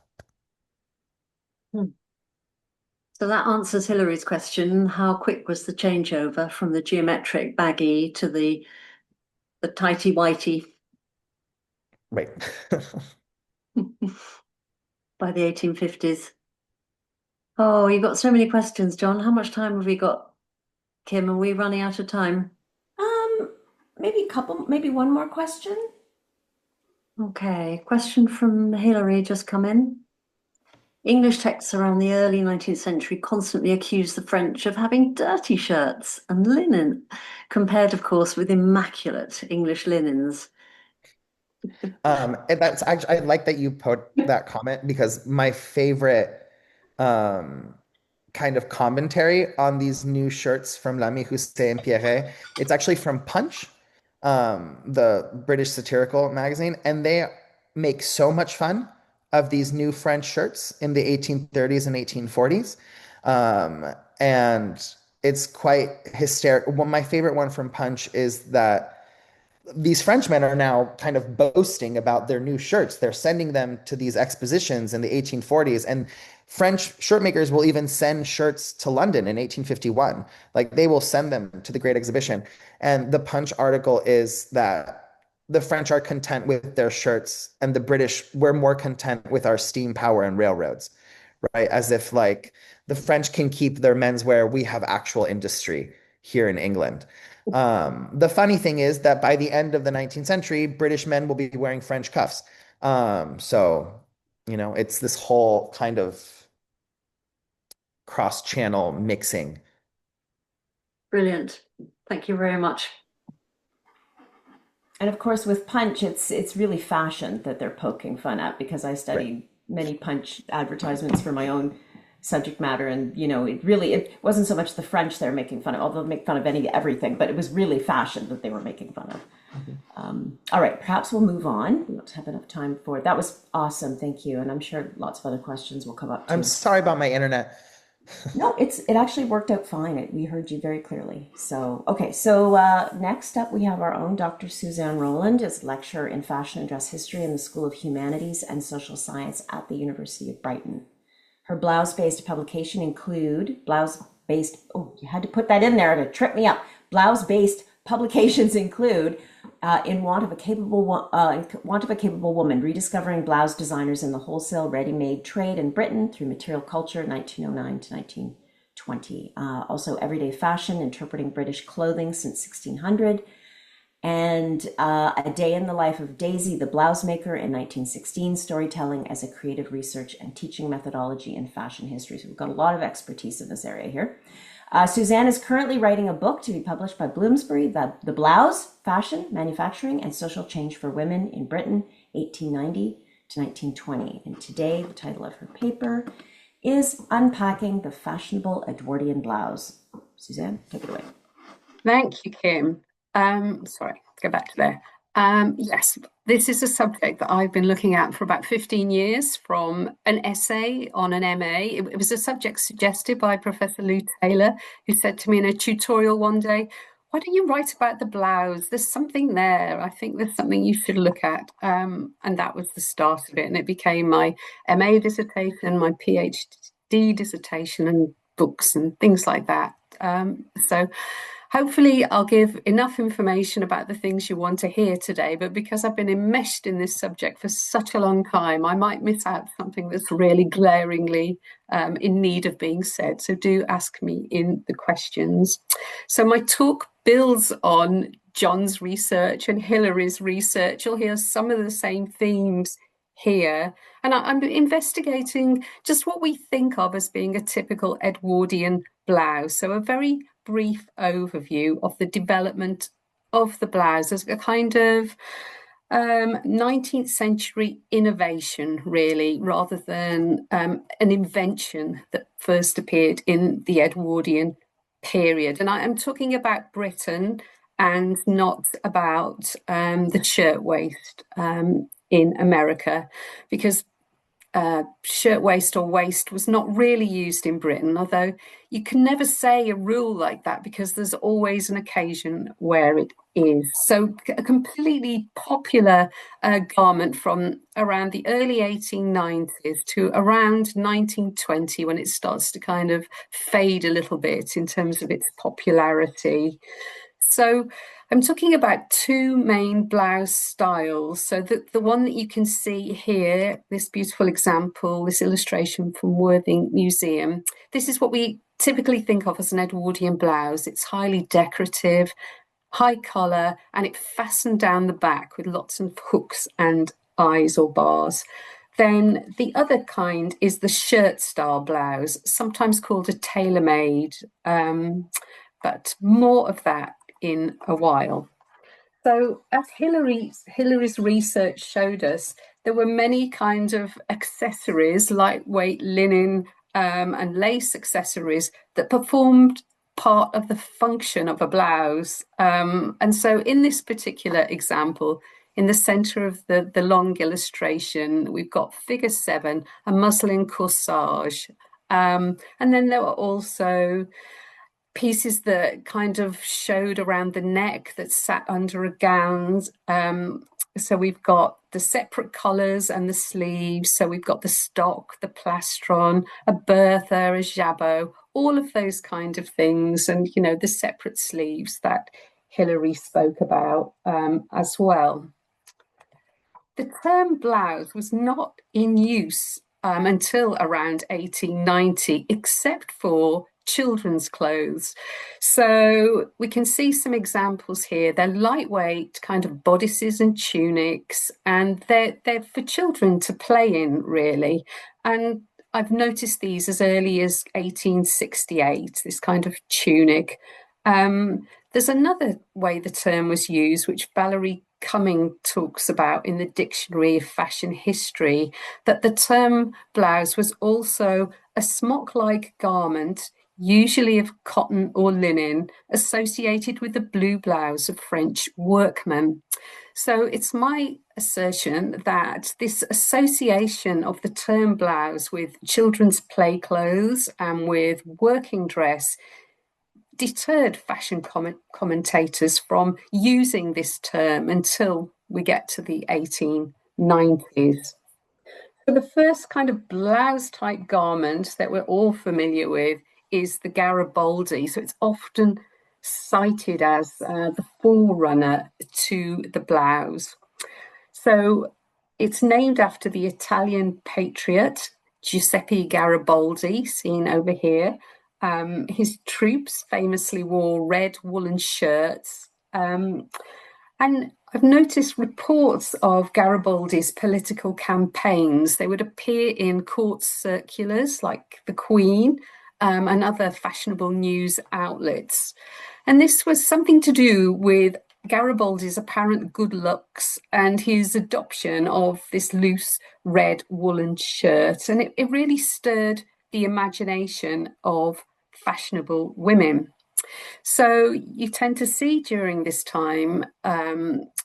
So that answers Hilary's question. How quick was the changeover from the geometric baggy to the tighty whitey? Right. By the 1850s. Oh, you've got so many questions, John. How much time have we got, Kim? Are we running out of time? Maybe one more question. Okay, question from Hilary just come in. English texts around the early 19th century constantly accused the French of having dirty shirts and linen, compared, of course, with immaculate English linens. And that's actually, I like that you put that comment because my favorite um, kind of commentary on these new shirts from L'Ami Housset and Pierret, it's actually from Punch, the British satirical magazine, and they make so much fun of these new French shirts in the 1830s and 1840s. And it's quite hysterical. Well, my favorite one from Punch is that these Frenchmen are now kind of boasting about their new shirts. They're sending them to these expositions in the 1840s, and French shirt makers will even send shirts to London in 1851. Like they will send them to the Great Exhibition. And the Punch article is that the French are content with their shirts, and the British, we're more content with our steam power and railroads, right? As if like the French can keep their menswear, we have actual industry here in England. The funny thing is that by the end of the 19th century, British men will be wearing French cuffs. So, it's this whole kind of cross-channel mixing. Brilliant. Thank you very much. And of course, with Punch, it's really fashion that they're poking fun at, because I studied many Punch advertisements for my own subject matter, and it wasn't so much the French they're making fun of, although they make fun of everything, but it was really fashion that they were making fun of. All right, perhaps we'll move on. We don't have enough time for it. That was awesome, thank you, and I'm sure lots of other questions will come up too. I'm sorry about my internet. No, it actually worked out fine. We heard you very clearly. So, okay. So next up, we have our own Dr. Suzanne Rowland, is lecturer in fashion and dress history in the School of Humanities and Social Science at the University of Brighton. Her blouse-based publication include oh, you had to put that in there to trip me up. Blouse-based publications include In Want of a Capable Woman, Rediscovering Blouse Designers in the Wholesale Ready-Made Trade in Britain Through Material Culture, 1909 to 1920. Also, Everyday Fashion, Interpreting British Clothing Since 1600. And A Day in the Life of Daisy, the Blouse Maker in 1916, Storytelling as a Creative Research and Teaching Methodology in Fashion History. So we've got a lot of expertise in this area here. Suzanne is currently writing a book to be published by Bloomsbury, The Blouse, Fashion, Manufacturing, and Social Change for Women in Britain, 1890 to 1920. And today, the title of her paper is Unpacking the Fashionable Edwardian Blouse. Suzanne, take it away. Thank you, Kim. Sorry, let's go back to there. Yes, this is a subject that I've been looking at for about 15 years, from an essay on an MA. It was a subject suggested by Professor Lou Taylor, who said to me in a tutorial one day, why don't you write about the blouse? There's something there. I think there's something you should look at. And that was the start of it. And it became my MA dissertation, my PhD dissertation, and books and things like that. So hopefully I'll give enough information about the things you want to hear today, but because I've been enmeshed in this subject for such a long time, I might miss out something that's really glaringly in need of being said. So do ask me in the questions. So my talk builds on John's research and Hilary's research. You'll hear some of the same themes here. And I'm investigating just what we think of as being a typical Edwardian blouse. So a very brief overview of the development of the blouse as a kind of 19th century innovation, really, rather than an invention that first appeared in the Edwardian period. And I'm talking about Britain and not about the shirtwaist in America, because shirtwaist or waist was not really used in Britain, although you can never say a rule like that because there's always an occasion where it is. So a completely popular garment from around the early 1890s to around 1920, when it starts to kind of fade a little bit in terms of its popularity. So I'm talking about two main blouse styles. So the one that you can see here, this beautiful example, this illustration from Worthing Museum, this is what we typically think of as an Edwardian blouse. It's highly decorative, high collar, and it fastened down the back with lots of hooks and eyes or bars. Then the other kind is the shirt style blouse, sometimes called a tailor-made, but more of that in a while. So as Hilary's research showed us, there were many kinds of accessories, lightweight linen and lace accessories that performed part of the function of a blouse. And so in this particular example, in the center of the long illustration, we've got figure 7, a muslin corsage. And then there were also pieces that kind of showed around the neck that sat under a gown. So we've got the separate collars and the sleeves. So we've got the stock, the plastron, a bertha, a jabot, all of those kind of things. And, you know, the separate sleeves that Hilary spoke about as well. The term blouse was not in use until around 1890, except for children's clothes. So we can see some examples here. They're lightweight kind of bodices and tunics, and they're for children to play in, really. And I've noticed these as early as 1868, this kind of tunic. There's another way the term was used, which Valerie Cumming talks about in the Dictionary of Fashion History, that the term blouse was also a smock-like garment, usually of cotton or linen, associated with the blue blouse of French workmen. So it's my assertion that this association of the term blouse with children's play clothes and with working dress deterred fashion commentators from using this term until we get to the 1890s. So the first kind of blouse type garment that we're all familiar with is the Garibaldi. So it's often cited as the forerunner to the blouse. So it's named after the Italian patriot Giuseppe Garibaldi, seen over here. His troops famously wore red woolen shirts. And I've noticed reports of Garibaldi's political campaigns. They would appear in court circulars like the Queen and other fashionable news outlets. And this was something to do with Garibaldi's apparent good looks and his adoption of this loose red woolen shirt. And it really stirred the imagination of fashionable women. So you tend to see during this time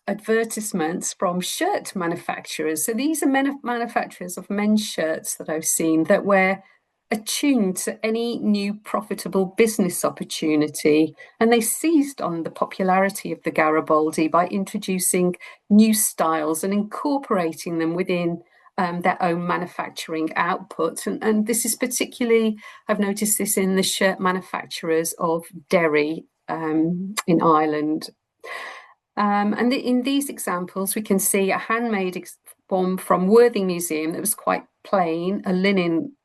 advertisements from shirt manufacturers. So these are manufacturers of men's shirts that I've seen that were attuned to any new profitable business opportunity. And they seized on the popularity of the Garibaldi by introducing new styles and incorporating them within their own manufacturing output. And this is particularly, I've noticed this in the shirt manufacturers of Derry in Ireland. And in these examples, we can see a handmade one from Worthing Museum that was quite plain, a linen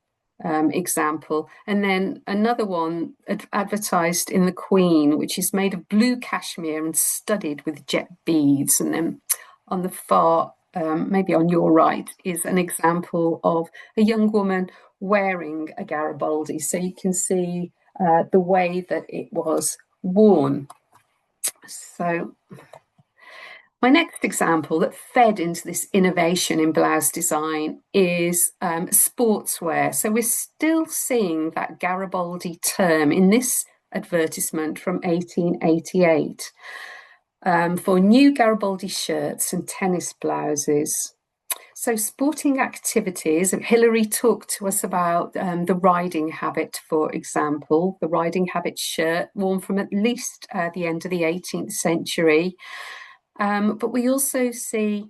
example, and then another one advertised in the Queen, which is made of blue cashmere and studded with jet beads. And then on the far maybe on your right, is an example of a young woman wearing a Garibaldi. So you can see the way that it was worn. So my next example that fed into this innovation in blouse design is sportswear. So we're still seeing that Garibaldi term in this advertisement from 1888. For new Garibaldi shirts and tennis blouses. So sporting activities, Hilary talked to us about the riding habit, for example, the riding habit shirt worn from at least the end of the 18th century. But we also see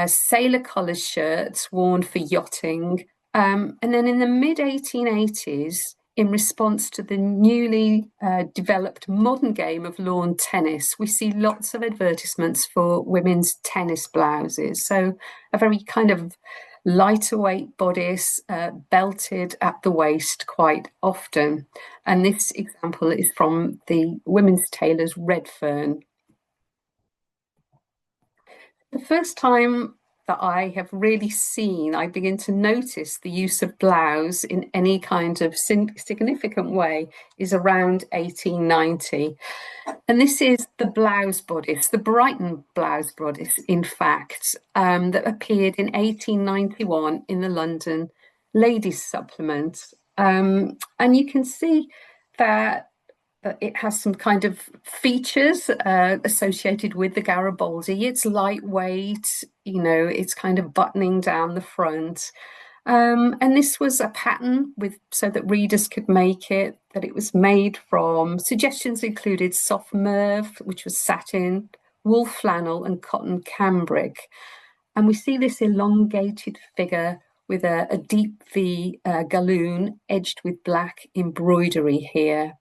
sailor collar shirts worn for yachting. And then in the mid-1880s, in response to the newly developed modern game of lawn tennis, we see lots of advertisements for women's tennis blouses. So a very kind of lighter weight bodice, belted at the waist quite often. And this example is from the women's tailor's Redfern. The first time that I have really seen, I begin to notice the use of blouse in any kind of significant way is around 1890. And this is the blouse bodice, the Brighton blouse bodice, in fact, that appeared in 1891 in the London Ladies Supplement. And you can see that it has some kind of features associated with the Garibaldi. It's lightweight, it's kind of buttoning down the front. And this was a pattern so that readers could make it, that it was made from. Suggestions included soft mauve, which was satin, wool flannel, and cotton cambric. And we see this elongated figure with a deep V galloon edged with black embroidery here.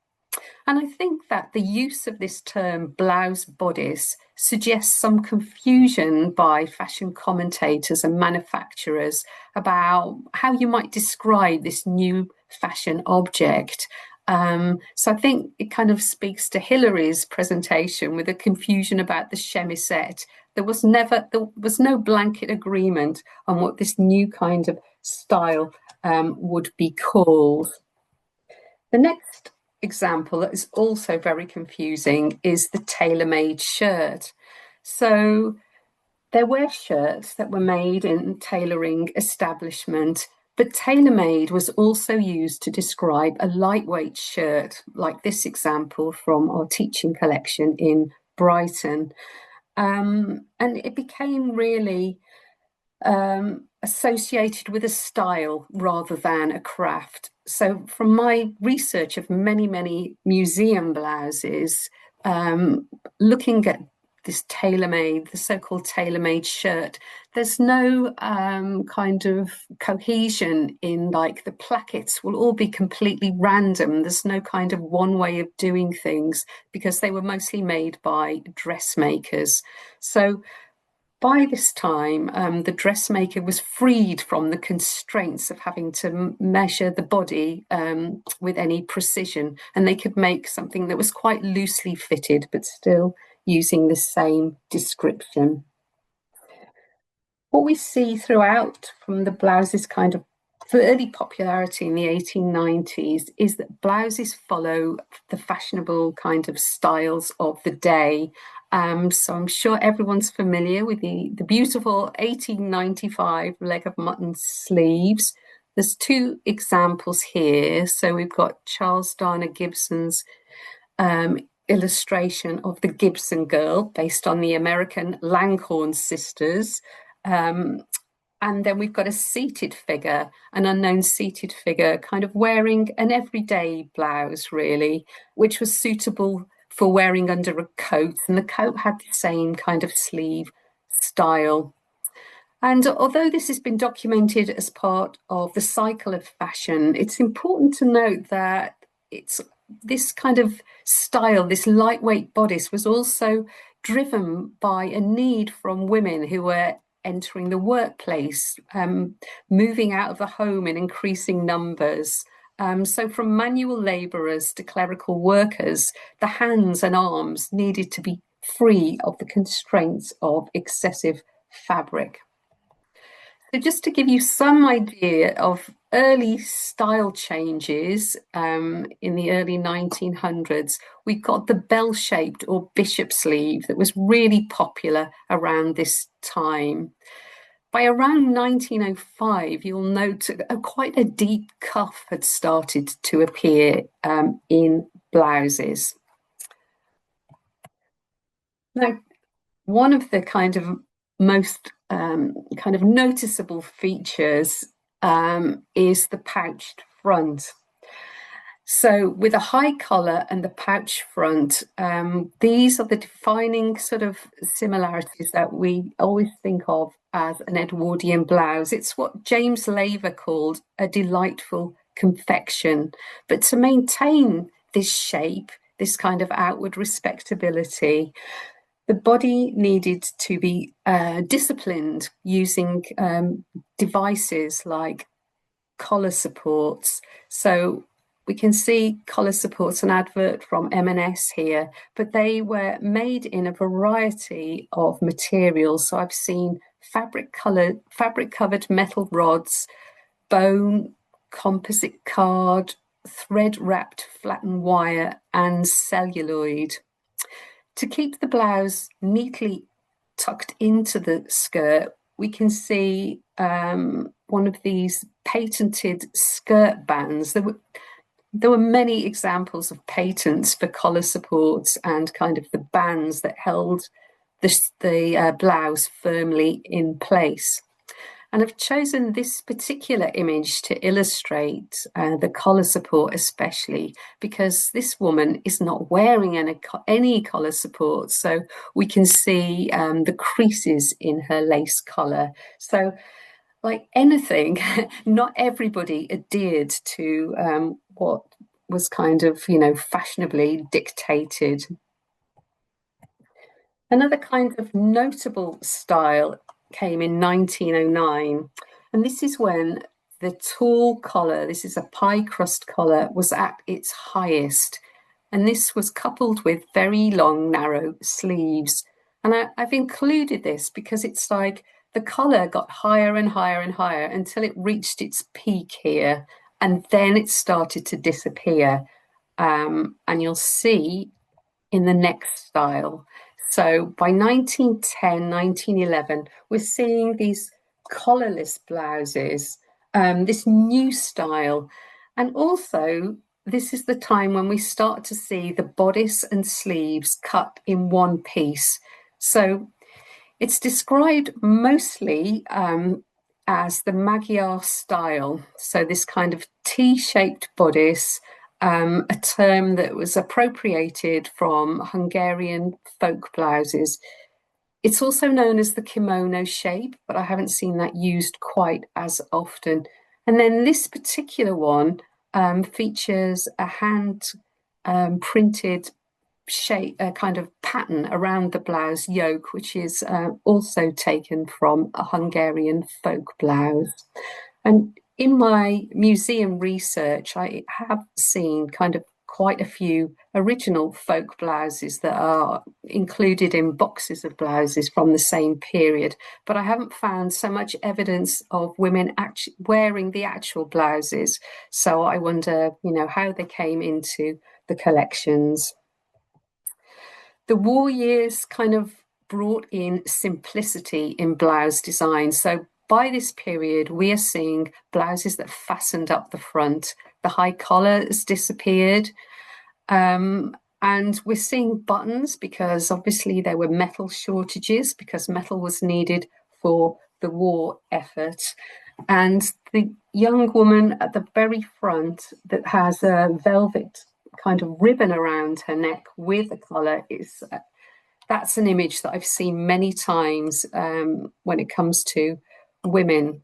And I think that the use of this term blouse bodice suggests some confusion by fashion commentators and manufacturers about how you might describe this new fashion object. So I think it kind of speaks to Hilary's presentation with a confusion about the chemisette. There was no blanket agreement on what this new kind of style would be called. The next example that is also very confusing is the tailor-made shirt. So there were shirts that were made in tailoring establishment, but tailor-made was also used to describe a lightweight shirt, like this example from our teaching collection in Brighton. And it became really associated with a style rather than a craft. So from my research of many museum blouses, looking at this tailor-made, the so-called tailor-made shirt, there's no kind of cohesion in, like, the plackets will all be completely random. There's no kind of one way of doing things because they were mostly made by dressmakers. So by this time, the dressmaker was freed from the constraints of having to measure the body with any precision, and they could make something that was quite loosely fitted, but still using the same description. What we see throughout from the blouses kind of early popularity in the 1890s is that blouses follow the fashionable kind of styles of the day. So I'm sure everyone's familiar with the beautiful 1895 leg of mutton sleeves. There's two examples here. So we've got Charles Darner Gibson's illustration of the Gibson girl based on the American Langhorne sisters. And then we've got a seated figure, an unknown seated figure, kind of wearing an everyday blouse, really, which was suitable for wearing under a coat. And the coat had the same kind of sleeve style. And although this has been documented as part of the cycle of fashion, it's important to note that this kind of style, this lightweight bodice, was also driven by a need from women who were entering the workplace, moving out of the home in increasing numbers. So from manual labourers to clerical workers, the hands and arms needed to be free of the constraints of excessive fabric. So just to give you some idea of early style changes in the early 1900s, we got the bell-shaped or bishop sleeve that was really popular around this time. By around 1905, you'll note quite a deep cuff had started to appear in blouses. Now, one of the kind of most kind of noticeable features is the pouched front. So with a high collar and the pouch front, these are the defining sort of similarities that we always think of as an Edwardian blouse. It's what James Laver called a delightful confection. But to maintain this shape, this kind of outward respectability, the body needed to be disciplined using devices like collar supports. So we can see collar supports, an advert from M&S here, but they were made in a variety of materials. So I've seen fabric covered metal rods, bone, composite card, thread wrapped flattened wire, and celluloid. To keep the blouse neatly tucked into the skirt, we can see one of these patented skirt bands. There were many examples of patents for collar supports and kind of the bands that held the blouse firmly in place. And I've chosen this particular image to illustrate the collar support especially, because this woman is not wearing any collar support. So we can see the creases in her lace collar. So like anything, not everybody adhered to what was kind of, fashionably dictated. Another kind of notable style came in 1909, and this is when the tall collar, this is a pie crust collar, was at its highest, and this was coupled with very long narrow sleeves. And I've included this because it's like the collar got higher and higher and higher until it reached its peak here, and then it started to disappear, and you'll see in the next style. So by 1910, 1911, we're seeing these collarless blouses, this new style. And also, this is the time when we start to see the bodice and sleeves cut in one piece. So it's described mostly as the Magyar style. So this kind of T-shaped bodice, a term that was appropriated from Hungarian folk blouses. It's also known as the kimono shape, but I haven't seen that used quite as often. And then this particular one features a hand printed shape, a kind of pattern around the blouse yoke, which is also taken from a Hungarian folk blouse. And in my museum research, I have seen kind of quite a few original folk blouses that are included in boxes of blouses from the same period, but I haven't found so much evidence of women actually wearing the actual blouses. So I wonder, how they came into the collections. The war years kind of brought in simplicity in blouse design. So by this period, we are seeing blouses that fastened up the front. The high collar has disappeared. And we're seeing buttons because obviously there were metal shortages because metal was needed for the war effort. And the young woman at the very front that has a velvet kind of ribbon around her neck with a collar is that's an image that I've seen many times when it comes to women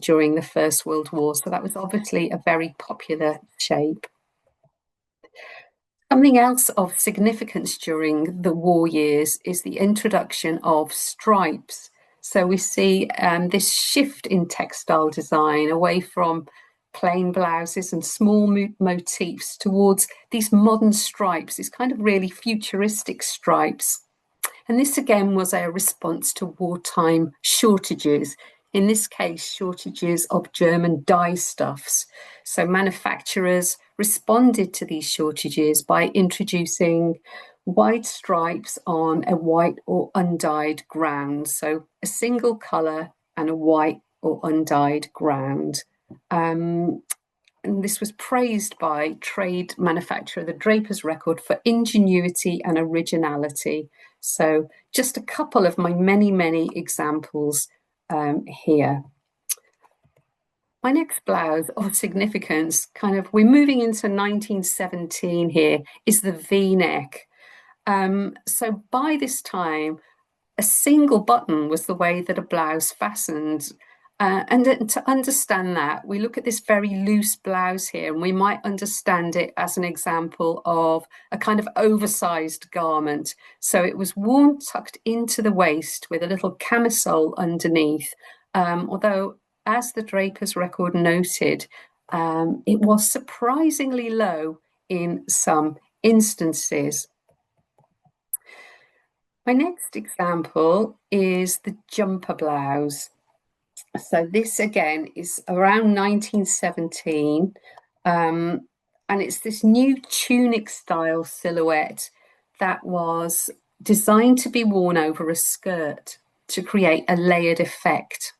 during the First World War. So that was obviously a very popular shape. Something else of significance during the war years is the introduction of stripes. So we see this shift in textile design away from plain blouses and small motifs towards these modern stripes, these kind of really futuristic stripes. And this again was a response to wartime shortages. In this case, shortages of German dye stuffs. So manufacturers responded to these shortages by introducing wide stripes on a white or undyed ground. So a single colour and a white or undyed ground. And this was praised by trade manufacturer, the Draper's Record, for ingenuity and originality. So just a couple of my many, many examples here. My next blouse of significance, we're moving into 1917 here, is the V-neck. So by this time, a single button was the way that a blouse fastened. And to understand that, we look at this very loose blouse here, and we might understand it as an example of a kind of oversized garment. So it was worn tucked into the waist with a little camisole underneath, although, as the Draper's Record noted, it was surprisingly low in some instances. My next example is the jumper blouse. So this again is around 1917, and it's this new tunic style silhouette that was designed to be worn over a skirt to create a layered effect.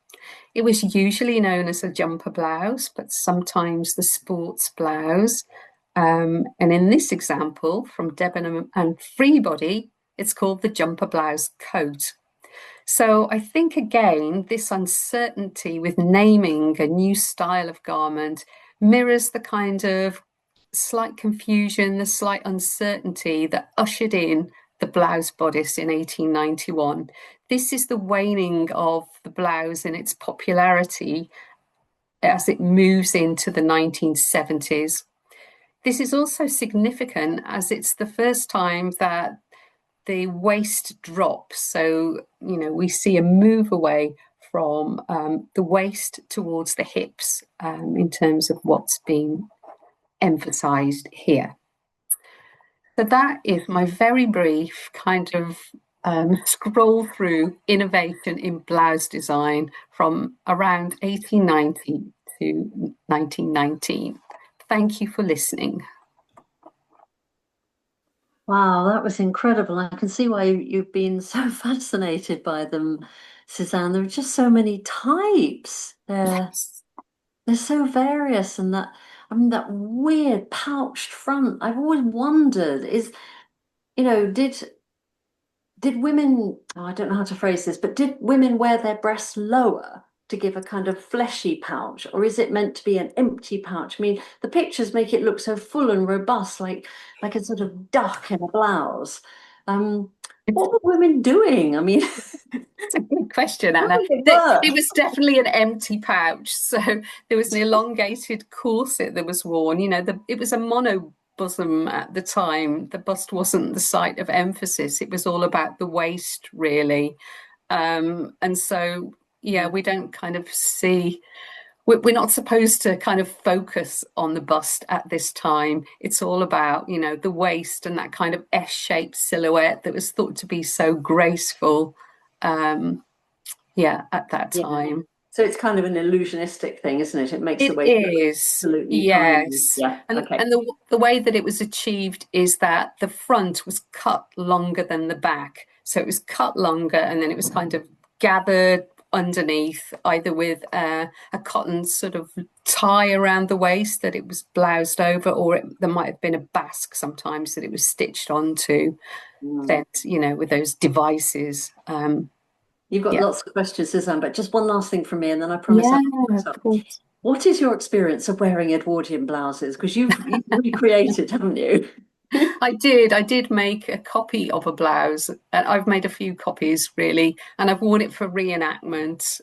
It was usually known as a jumper blouse, but sometimes the sports blouse. And in this example from Debenham and Freebody, it's called the jumper blouse coat. So I think again, this uncertainty with naming a new style of garment mirrors the kind of slight confusion, the slight uncertainty that ushered in the blouse bodice in 1891. This is the waning of the blouse in its popularity as it moves into the 1970s. This is also significant as it's the first time that the waist drops. So, we see a move away from the waist towards the hips in terms of what's being emphasized here. So that is my very brief kind of scroll through innovation in blouse design from around 1890 to 1919. Thank you for listening. Wow, that was incredible. I can see why you've been so fascinated by them, Suzanne. There are just so many types. They're so various, and that that weird pouched front. I've always wondered did women, oh, I don't know how to phrase this, but did women wear their breasts lower to give a kind of fleshy pouch, or is it meant to be an empty pouch? I mean, the pictures make it look so full and robust, like a sort of duck in a blouse. What were women doing? I mean, it's a good question, Anna. It It was definitely an empty pouch. So there was an elongated corset that was worn. It was a mono bosom at the time. The bust wasn't the site of emphasis. It was all about the waist, really. And so, yeah, we don't kind of see. We're not supposed to kind of focus on the bust at this time. It's all about, the waist and that kind of S-shaped silhouette that was thought to be so graceful, at that time. So it's kind of an illusionistic thing, isn't it? It makes the It waist is, absolutely tiny. yes. Yeah. Okay. And the way that it was achieved is that the front was cut longer than the back. So it was cut longer and then it was kind of gathered underneath, either with a cotton sort of tie around the waist that it was bloused over, or there might have been a basque sometimes that it was stitched onto. Then, with those devices. You've got Yeah. lots of questions, Suzanne, but just one last thing from me, and then I promise I'll of course. What is your experience of wearing Edwardian blouses? Because you've recreated, haven't you? I did make a copy of a blouse. I've made a few copies really, and I've worn it for reenactment.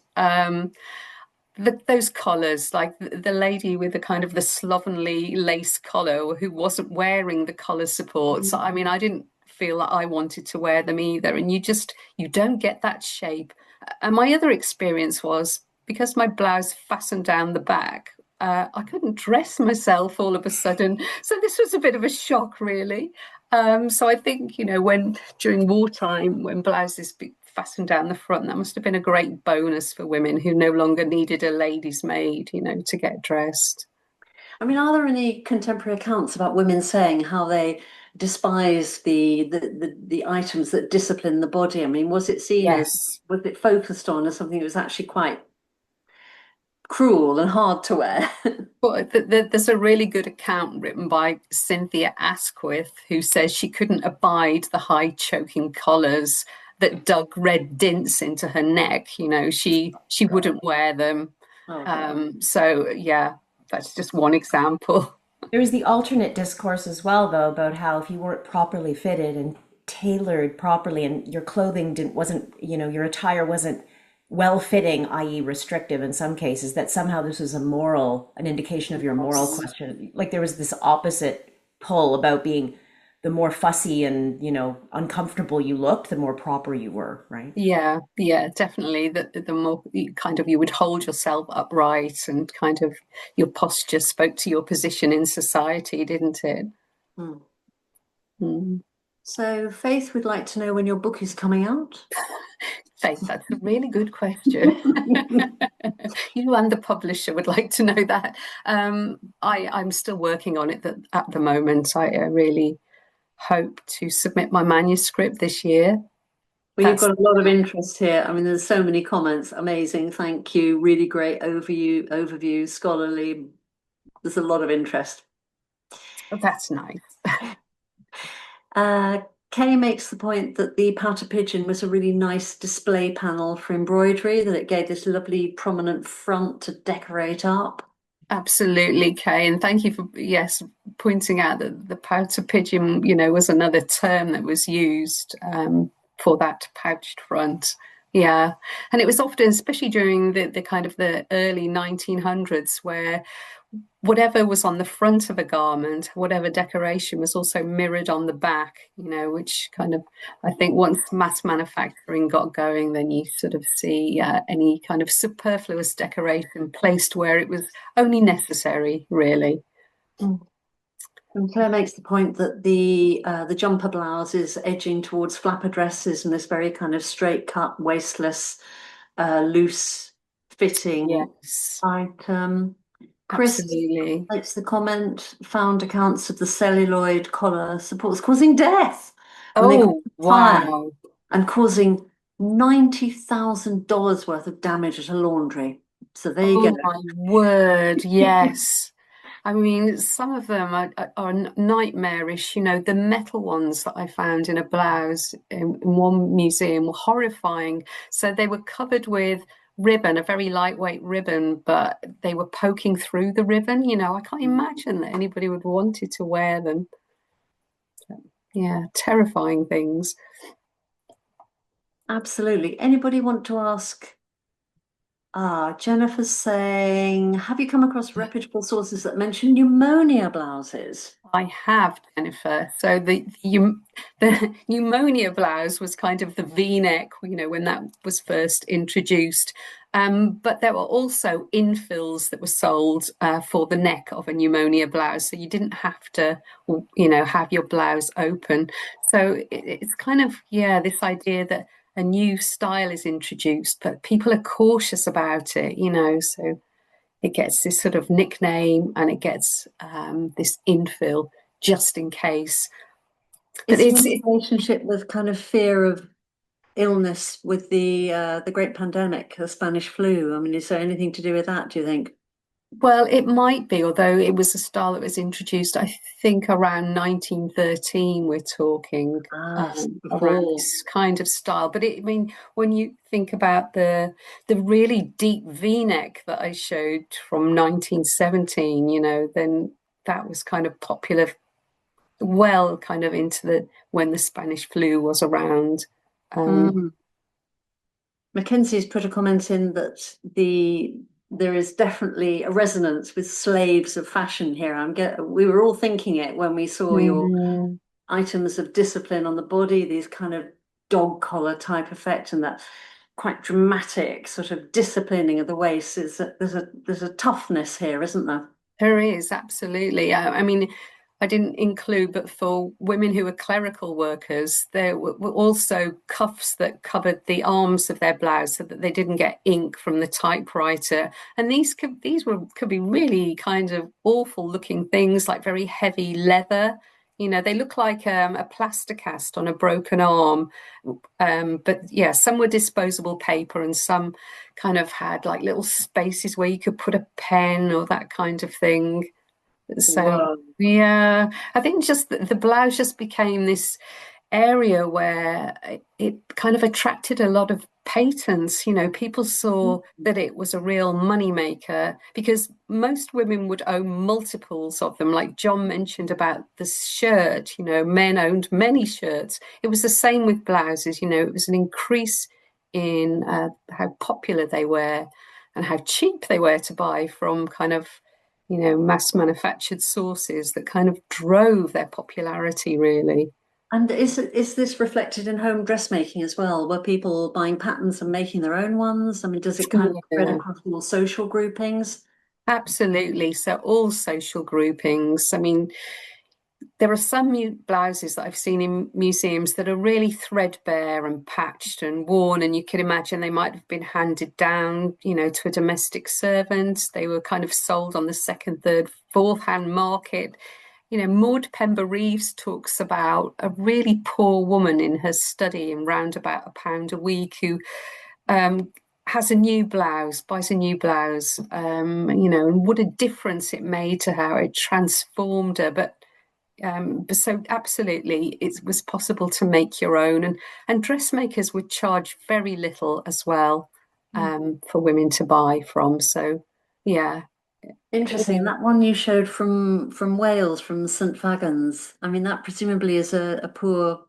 Those collars, like the lady with the kind of the slovenly lace collar who wasn't wearing the collar supports. I mean, I didn't feel that I wanted to wear them either. And you don't get that shape. And my other experience was because my blouse fastened down the back, I couldn't dress myself all of a sudden. So this was a bit of a shock, really. So I think, when during wartime, when blouses fastened down the front, that must have been a great bonus for women who no longer needed a lady's maid, to get dressed. I mean, are there any contemporary accounts about women saying how they despise the items that discipline the body? I mean, was it seen as, was it focused on as something that was actually quite cruel and hard to wear? Well, there's a really good account written by Cynthia Asquith, who says she couldn't abide the high choking collars that dug red dints into her neck. She wouldn't wear them. So yeah, that's just one example. There was the alternate discourse as well, though, about how if you weren't properly fitted and tailored properly, and your clothing wasn't, your attire wasn't well fitting, i.e., restrictive in some cases, that somehow this was an indication of your moral question. Like there was this opposite pull about being the more fussy and, uncomfortable you looked, the more proper you were, right? Yeah, definitely. The more you would hold yourself upright and kind of your posture spoke to your position in society, didn't it? Mm. So Faith would like to know when your book is coming out. Faith, that's a really good question. You and the publisher would like to know that. I'm still working on it at the moment. I really hope to submit my manuscript this year. Well, you've That's got a lot of interest here. I mean, there's so many comments. Amazing. Thank you. Really great overview, scholarly. There's a lot of interest. that's nice. Kay makes the point that the pouter pigeon was a really nice display panel for embroidery, that it gave this lovely prominent front to decorate up. Absolutely, Kay, and thank you for pointing out that the pouter pigeon, was another term that was used for that pouched front. Yeah, and it was often, especially during the kind of the early 1900s, where whatever was on the front of a garment, whatever decoration was also mirrored on the back, which kind of, I think once mass manufacturing got going, then you sort of see any kind of superfluous decoration placed where it was only necessary, really. And Claire makes the point that the jumper blouse is edging towards flapper dresses and this very kind of straight cut, waistless, loose fitting item. Chris Absolutely. makes the comment, found accounts of the celluloid collar supports causing death when they wow. and causing $90,000 worth of damage at a laundry. So there you go. My word, yes. I mean, some of them are nightmarish. The metal ones that I found in a blouse in one museum were horrifying. So they were covered with ribbon, a very lightweight ribbon, but they were poking through the ribbon. I can't imagine that anybody would wanted to wear them. Yeah, terrifying things. Absolutely. Anybody want to ask? Jennifer's saying, have you come across reputable sources that mention pneumonia blouses? I have, Jennifer. So the pneumonia blouse was kind of the V-neck, when that was first introduced. But there were also infills that were sold for the neck of a pneumonia blouse, so you didn't have to, have your blouse open. So it's kind of this idea that a new style is introduced, but people are cautious about it, so it gets this sort of nickname and it gets this infill just in case. But it's a relationship with kind of fear of illness with the great pandemic, the Spanish flu. I mean, is there anything to do with that, do you think? Well, it might be, although it was a style that was introduced, I think, around 1913, we're talking around this kind of style. But when you think about the really deep V-neck that I showed from 1917, then that was kind of popular, well, kind of into when the Spanish flu was around. Mackenzie's put a comment in that there is definitely a resonance with slaves of fashion here. We were all thinking it when we saw your items of discipline on the body, these kind of dog collar type effect, and that quite dramatic sort of disciplining of the waist. There's a toughness here, isn't there? There is, absolutely. I mean, I didn't include, but for women who were clerical workers, there were also cuffs that covered the arms of their blouse so that they didn't get ink from the typewriter. And these could be really kind of awful looking things, like very heavy leather. They look like a plaster cast on a broken arm. But yeah, some were disposable paper and some kind of had like little spaces where you could put a pen or that kind of thing. So yeah, I think just the blouse just became this area where it kind of attracted a lot of patents. People saw that it was a real money maker because most women would own multiples of them. Like John mentioned about the shirt, men owned many shirts. It was the same with blouses. It was an increase in how popular they were and how cheap they were to buy from kind of mass manufactured sources that kind of drove their popularity, really. And is this reflected in home dressmaking as well? Were people buying patterns and making their own ones? I mean, does it kind of spread across more social groupings? Absolutely. So all social groupings. I mean, there are some blouses that I've seen in museums that are really threadbare and patched and worn, and you can imagine they might have been handed down, to a domestic servant. They were kind of sold on the second, third, fourth hand market. Maud Pember Reeves talks about a really poor woman in her study in round about £1 a week who has a new blouse, buys a new blouse, and what a difference it made to her. It transformed her. But so absolutely, it was possible to make your own, and dressmakers would charge very little as well for women to buy from. So, yeah. Interesting. That one you showed from Wales, from St. Fagans. I mean, that presumably is a poor.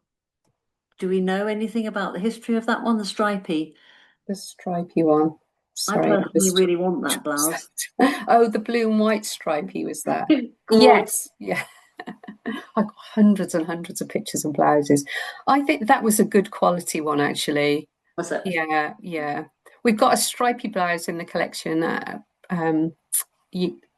Do we know anything about the history of that one, the stripy? The stripy one. I Sorry, personally really want that blouse. Oh, the blue and white stripy was that? Gorgeous. Yes, yeah. I got hundreds and hundreds of pictures of blouses. I think that was a good quality one, actually. Was it? Yeah, yeah. We've got a stripy blouse in the collection at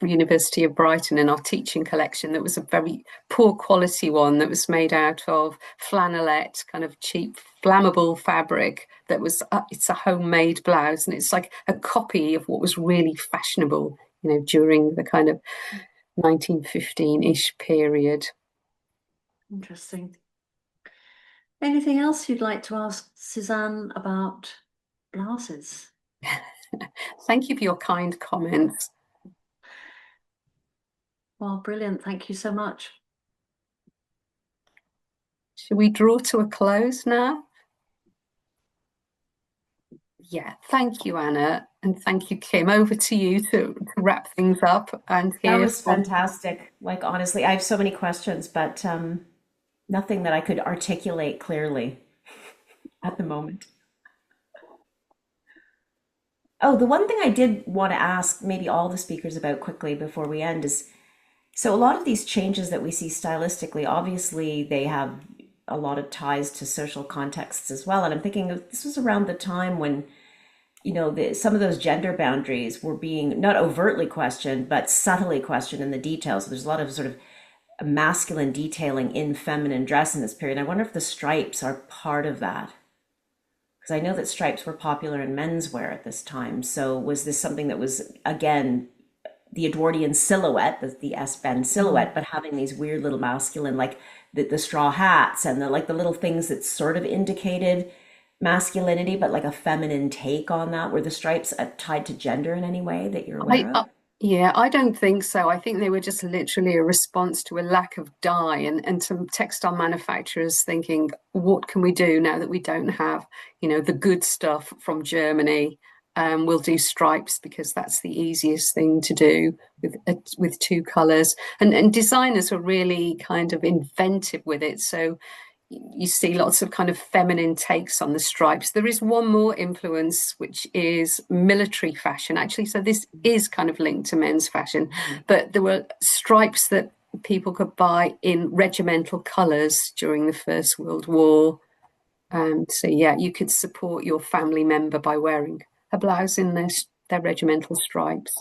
University of Brighton in our teaching collection. That was a very poor quality one that was made out of flannelette, kind of cheap flammable fabric. That was it's a homemade blouse, and it's like a copy of what was really fashionable, during the kind of 1915-ish period. Interesting. Anything else you'd like to ask Suzanne about blouses? Thank you for your kind comments. Well, brilliant. Thank you so much. Should we draw to a close now? Yeah, thank you, Anna, and thank you, Kim. Over to you to wrap things up and That hear was fantastic. Like, honestly, I have so many questions, but nothing that I could articulate clearly at the moment. Oh, the one thing I did want to ask maybe all the speakers about quickly before we end is, so a lot of these changes that we see stylistically, obviously they have a lot of ties to social contexts as well. And I'm thinking this was around the time when, some of those gender boundaries were being not overtly questioned, but subtly questioned in the details. So there's a lot of sort of masculine detailing in feminine dress in this period. I wonder if the stripes are part of that. Because I know that stripes were popular in menswear at this time. So was this something that was, again, the Edwardian silhouette, the S-bend silhouette, but having these weird little masculine, like the straw hats and the little things that sort of indicated masculinity, but like a feminine take on that? Were the stripes tied to gender in any way that you're aware of? Yeah, I don't think so. I think they were just literally a response to a lack of dye and some textile manufacturers thinking, what can we do now that we don't have, the good stuff from Germany? We'll do stripes because that's the easiest thing to do with two colours. And designers were really kind of inventive with it. So you see lots of kind of feminine takes on the stripes. There is one more influence, which is military fashion, actually. So this is kind of linked to men's fashion, but there were stripes that people could buy in regimental colours during the First World War. So yeah, you could support your family member by wearing a blouse in their regimental stripes.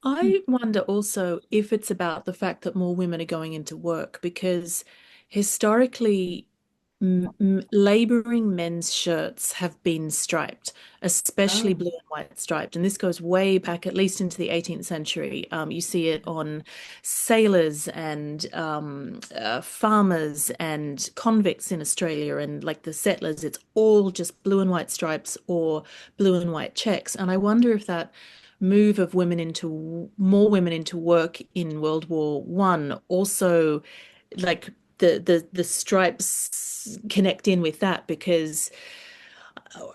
I wonder also if it's about the fact that more women are going into work, because historically, laboring men's shirts have been striped, especially blue and white striped. And this goes way back, at least into the 18th century. You see it on sailors and farmers and convicts in Australia and like the settlers. It's all just blue and white stripes or blue and white checks. And I wonder if that move of more women into work in World War One also, like, the stripes connect in with that, because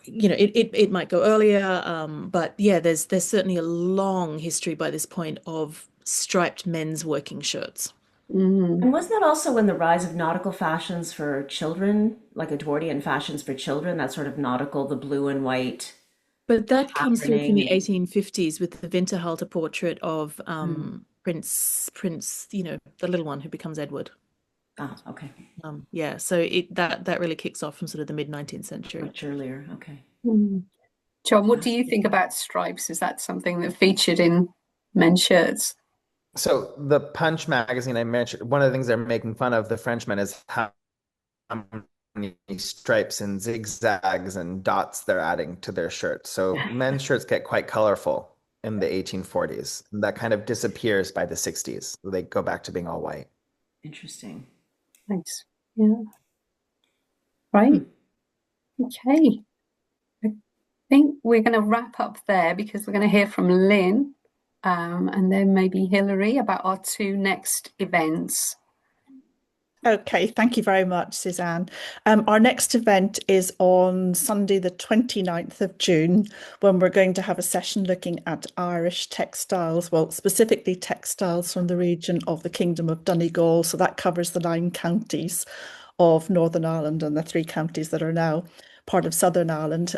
it might go earlier, but yeah, there's certainly a long history by this point of striped men's working shirts. And wasn't that also when the rise of nautical fashions for children, like Edwardian fashions for children, that sort of nautical, the blue and white But that comes through from the patterning? 1850s with the Winterhalter portrait of Prince, the little one who becomes Edward. Ah, okay. Yeah, so that really kicks off from sort of the mid-19th century. Much earlier. Okay. John, what do you think about stripes? Is that something that featured in men's shirts? So the Punch magazine I mentioned, one of the things they're making fun of the Frenchmen is how many stripes and zigzags and dots they're adding to their shirts. So men's shirts get quite colorful in the 1840s. And that kind of disappears by the 60s. They go back to being all white. Interesting. Thanks. Yeah. Right. Okay. I think we're going to wrap up there because we're going to hear from Lynn and then maybe Hilary about our two next events. Okay, thank you very much, Suzanne. Our next event is on Sunday, the 29th of June, when we're going to have a session looking at Irish textiles, well, specifically textiles from the region of the Kingdom of Donegal. So that covers the 9 counties of Northern Ireland and the 3 counties that are now part of Southern Ireland,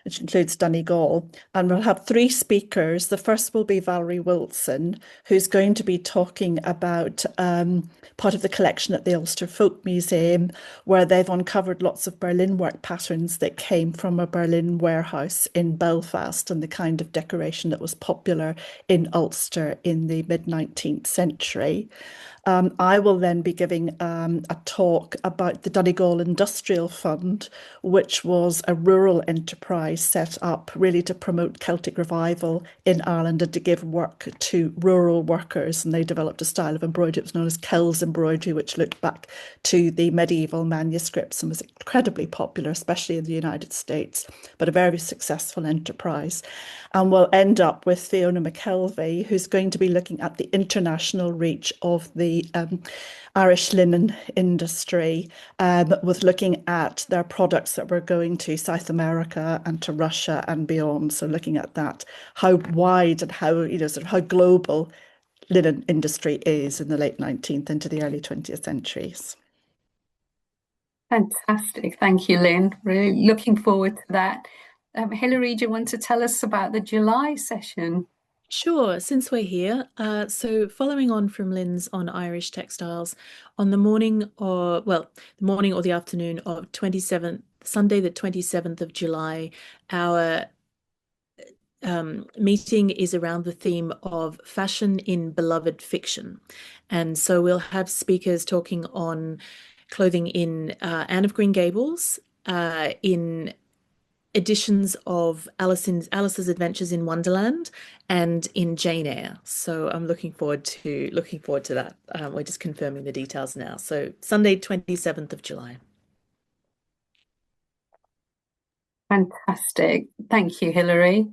which includes Donegal. And we'll have 3 speakers. The first will be Valerie Wilson, who's going to be talking about part of the collection at the Ulster Folk Museum, where they've uncovered lots of Berlin work patterns that came from a Berlin warehouse in Belfast and the kind of decoration that was popular in Ulster in the mid-19th century. I will then be giving a talk about the Donegal Industrial Fund, which was a rural enterprise set up really to promote Celtic revival in Ireland and to give work to rural workers. And they developed a style of embroidery. It was known as Kells embroidery, which looked back to the medieval manuscripts and was incredibly popular, especially in the United States, but a very successful enterprise. And we'll end up with Fiona McKelvey, who's going to be looking at the international reach of the Irish linen industry, with looking at their products that were going to South America and to Russia and beyond. So looking at that, how wide and how, sort of how global linen industry is in the late 19th into the early 20th centuries. Fantastic. Thank you, Lynn. Really looking forward to that. Hilary, do you want to tell us about the July session? Sure, since we're here, so following on from Lynn's on Irish textiles, on the morning or the afternoon of Sunday the 27th of July, our meeting is around the theme of fashion in beloved fiction. And so we'll have speakers talking on clothing in Anne of Green Gables, in editions of Alice's Adventures in Wonderland, and in Jane Eyre. So I'm looking forward to that. We're just confirming the details now. So Sunday, 27th of July. Fantastic. Thank you, Hilary.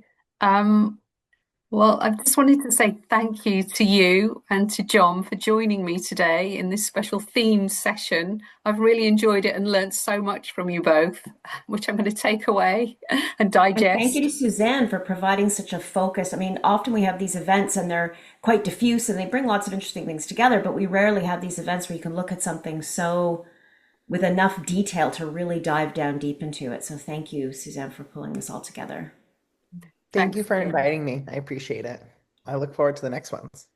Well, I just wanted to say thank you to you and to John for joining me today in this special themed session. I've really enjoyed it and learned so much from you both, which I'm going to take away and And digest. thank you to Suzanne for providing such a focus. I mean, often we have these events and they're quite diffuse and they bring lots of interesting things together, but we rarely have these events where you can look at something so with enough detail to really dive down deep into it. So thank you, Suzanne, for pulling this all together. Thank you Thanks, for Hilary. inviting me. I appreciate it. I look forward to the next ones.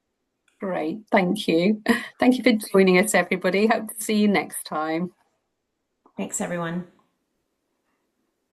Great. Thank you. Thank you for joining us, everybody. Hope to see you next time. Thanks, everyone.